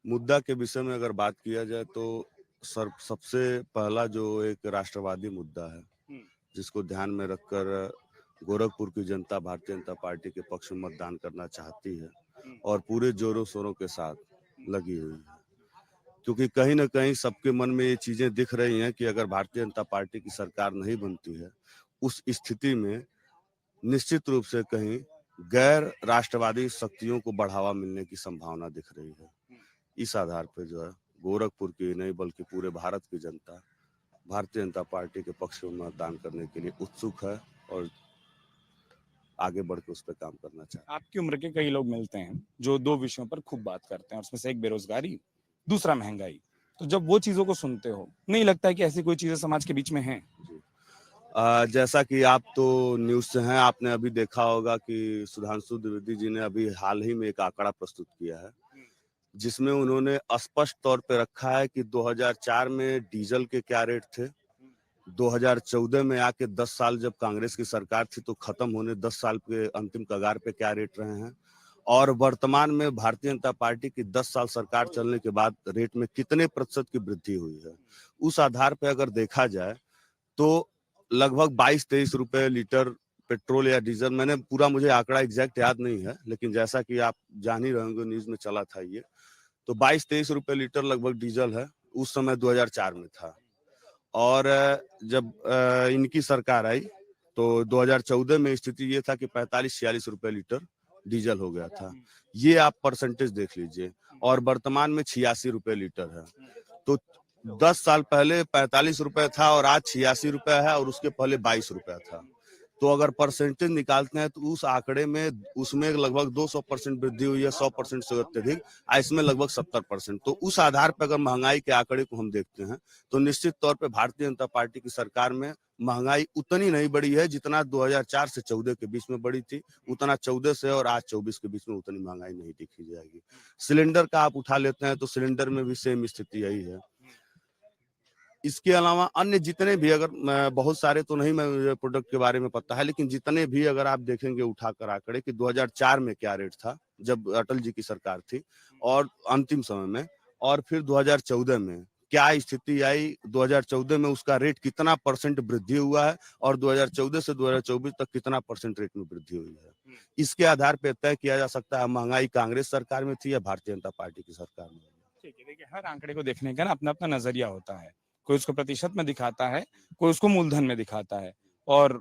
मुद्दा के विषय में अगर बात किया जाए तो सबसे पहला जो एक राष्ट्रवादी मुद्दा है, जिसको ध्यान में रखकर गोरखपुर की जनता भारतीय जनता पार्टी के पक्ष में मतदान करना चाहती है और पूरे जोरों शोरों के साथ लगी हुई है, क्योंकि कहीं ना कहीं सबके मन में ये चीजें दिख रही हैं कि अगर भारतीय जनता पार्टी की सरकार नहीं बनती है, उस स्थिति में निश्चित रूप से कहीं गैर राष्ट्रवादी शक्तियों को बढ़ावा मिलने की संभावना दिख रही है। इस आधार पर जो है गोरखपुर की नहीं बल्कि पूरे भारत की जनता भारतीय जनता पार्टी के पक्ष में मतदान करने के लिए उत्सुक है और आगे बढ़ के उस पर काम करना चाहते हैं। आपकी उम्र के कई लोग मिलते हैं जो दो विषयों पर खूब बात करते हैं, उसमें से एक बेरोजगारी, दूसरा महंगाई। तो जब वो चीजों को सुनते हो, नहीं लगता है कि ऐसी कोई चीजें समाज के बीच में हैं? जैसा कि आप तो न्यूज से हैं, आपने अभी देखा होगा कि सुधांशु द्विवेदी जी ने अभी हाल ही में एक आंकड़ा प्रस्तुत किया है, जिसमें उन्होंने स्पष्ट तौर पे रखा है कि 2004 में डीजल के क्या रेट थे, 2014 में आके 10 साल जब कांग्रेस की सरकार थी तो खत्म होने 10 साल के अंतिम कगार पे क्या रेट रहे हैं, और वर्तमान में भारतीय जनता पार्टी की 10 साल सरकार चलने के बाद रेट में कितने प्रतिशत की वृद्धि हुई है। उस आधार पे अगर देखा जाए तो लगभग 22-23 रुपए लीटर पेट्रोल या डीजल, मैंने पूरा, मुझे आंकड़ा एग्जैक्ट याद नहीं है, लेकिन जैसा कि आप जान ही रहे होंगे, न्यूज में चला था ये, तो 22-23 रुपए लीटर लगभग डीजल है, उस समय 2004 में था। और जब इनकी सरकार आई तो 2014 में स्थिति ये था कि 45-46 रुपए लीटर डीजल हो गया था। ये आप परसेंटेज देख लीजिए, और वर्तमान में 86 रुपए लीटर है। तो 10 साल पहले 45 रुपए था और आज 86 रुपए है, और उसके पहले 22 रुपए था। तो अगर परसेंटेज निकालते हैं तो उस आंकड़े में, उसमें लगभग 200% वृद्धि हुई है, 100% से अत्यधिक, इसमें लगभग 70%। तो उस आधार पर अगर महंगाई के आंकड़े को हम देखते हैं तो निश्चित तौर पे भारतीय जनता पार्टी की सरकार में महंगाई उतनी नहीं बढ़ी है जितना 2004 से 14 के बीच में बढ़ी थी, उतना 14 से और आज 24 के बीच में उतनी महंगाई नहीं दिखी जाएगी। सिलेंडर का आप उठा लेते हैं तो सिलेंडर में भी सेम स्थिति यही है। इसके अलावा अन्य जितने भी, अगर बहुत सारे तो नहीं मैं प्रोडक्ट के बारे में पता है, लेकिन जितने भी अगर आप देखेंगे उठाकर आंकड़े कि 2004 में क्या रेट था जब अटल जी की सरकार थी, और अंतिम समय में, और फिर 2014 में क्या स्थिति आई, 2014 में उसका रेट कितना % वृद्धि हुआ है, और 2014 से 2024 तक कितना % रेट में वृद्धि हुई है, इसके आधार पर तय किया जा सकता है महंगाई कांग्रेस सरकार में थी या भारतीय जनता पार्टी की सरकार में। ठीक है, देखिए हर आंकड़े को देखने का ना अपना अपना नजरिया होता है, कोई उसको प्रतिशत में दिखाता है, कोई उसको मूलधन में दिखाता है, और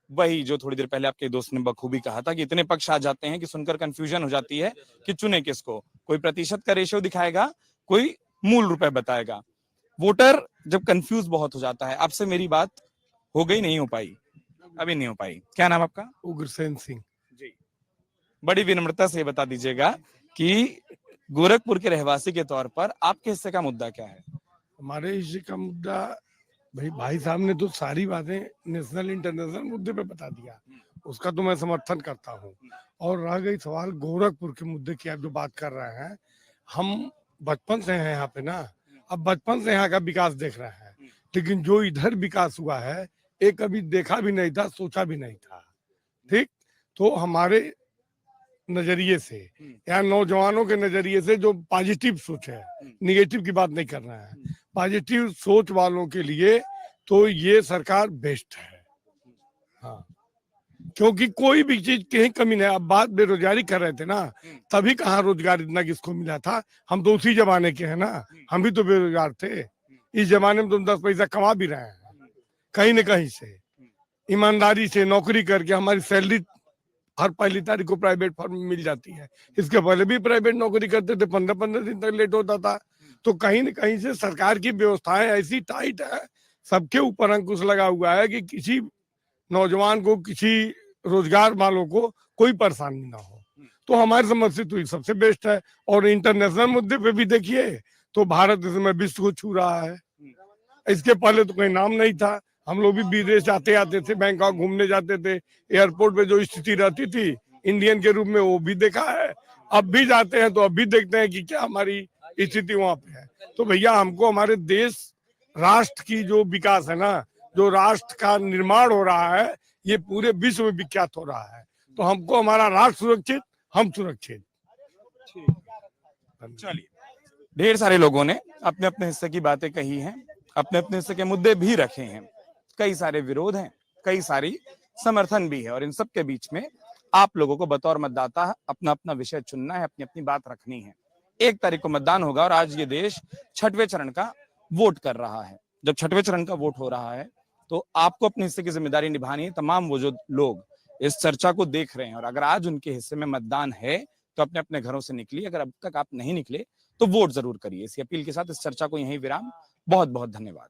वही जो थोड़ी देर पहले आपके दोस्त ने बखूबी कहा था कि इतने पक्ष आ जाते हैं कि सुनकर कंफ्यूजन हो जाती है कि चुने किसको, कोई प्रतिशत का रेशियो दिखाएगा, कोई मूल रुपए बताएगा। वोटर जब कंफ्यूज बहुत हो जाता है। आपसे मेरी बात हो गई, नहीं हो पाई, अभी नहीं हो पाई। क्या नाम आपका? उग्रसेन सिंह जी, बड़ी विनम्रता से बता दीजिएगा कि गोरखपुर के रहवासी के तौर पर आपके हिस्से का मुद्दा क्या है? हमारे हिस्से का मुद्दा, भाई साहब ने तो सारी बातें नेशनल इंटरनेशनल मुद्दे पे बता दिया, उसका तो मैं समर्थन करता हूँ। और रह गई सवाल गोरखपुर के मुद्दे की, आप जो बात कर रहे हैं, हम बचपन से हैं यहाँ पे ना, अब बचपन से यहाँ का विकास देख रहे हैं, लेकिन जो इधर विकास हुआ है ये कभी देखा भी नहीं था, सोचा भी नहीं था। ठीक, तो हमारे नजरिए से या नौजवानों के नजरिए से जो पॉजिटिव सोच है, निगेटिव की बात नहीं कर रहा है, पॉजिटिव सोच वालों के लिए तो ये सरकार बेस्ट है। हाँ, क्योंकि कोई भी चीज कहीं कमी नहीं। अब बात बेरोजगारी कर रहे थे ना, तभी कहाँ रोजगार इतना किसको मिला था, हम तो उसी जमाने के हैं ना, हम भी तो बेरोजगार थे। इस जमाने में तो 10 पैसा कमा भी रहे हैं कहीं न कहीं से, ईमानदारी से नौकरी करके। हमारी सैलरी हर पहली तारीख को प्राइवेट फर्म में मिल जाती है, इसके पहले भी प्राइवेट नौकरी करते थे, 15-15 दिन तक लेट होता था। तो कहीं न कहीं से सरकार की व्यवस्थाएं ऐसी टाइट है, सबके ऊपर अंकुश लगा हुआ है कि किसी नौजवान को, किसी रोजगार वालों को कोई परेशानी ना हो। तो हमारी समझ से तो ये सबसे बेस्ट है। और इंटरनेशनल मुद्दे पे भी देखिए तो भारत इस समय विश्व को छू रहा है। इसके पहले तो कोई नाम नहीं था, हम लोग भी विदेश आते आते थे, बैंकॉक घूमने जाते थे, एयरपोर्ट पे जो स्थिति रहती थी इंडियन के रूप में वो भी देखा है, अब भी जाते हैं तो अब भी देखते हैं कि क्या हमारी स्थिति वहां पे है। तो भैया हमको हमारे देश राष्ट्र की जो विकास है ना, जो राष्ट्र का निर्माण हो रहा है, ये पूरे विश्व में विख्यात हो रहा है। तो हमको हमारा राष्ट्र सुरक्षित, हम सुरक्षित। चलिए, ढेर सारे लोगों ने अपने अपने हिस्से की बातें कही हैं, अपने अपने हिस्से के मुद्दे भी रखे हैं, कई सारे विरोध हैं, कई सारी समर्थन भी है, और इन सब के बीच में आप लोगों को बतौर मतदाता अपना अपना विषय चुनना है, अपनी अपनी बात रखनी है। 1 तारीख को मतदान होगा और आज ये देश 6वें चरण का वोट कर रहा है। जब 6वें चरण का वोट हो रहा है तो आपको अपने हिस्से की जिम्मेदारी निभानी है। तमाम वो जो लोग इस चर्चा को देख रहे हैं और अगर आज उनके हिस्से में मतदान है तो अपने अपने घरों से निकलिए, अगर अब तक आप नहीं निकले तो वोट जरूर करिए। इसी अपील के साथ इस चर्चा को यहीं विराम। बहुत बहुत धन्यवाद।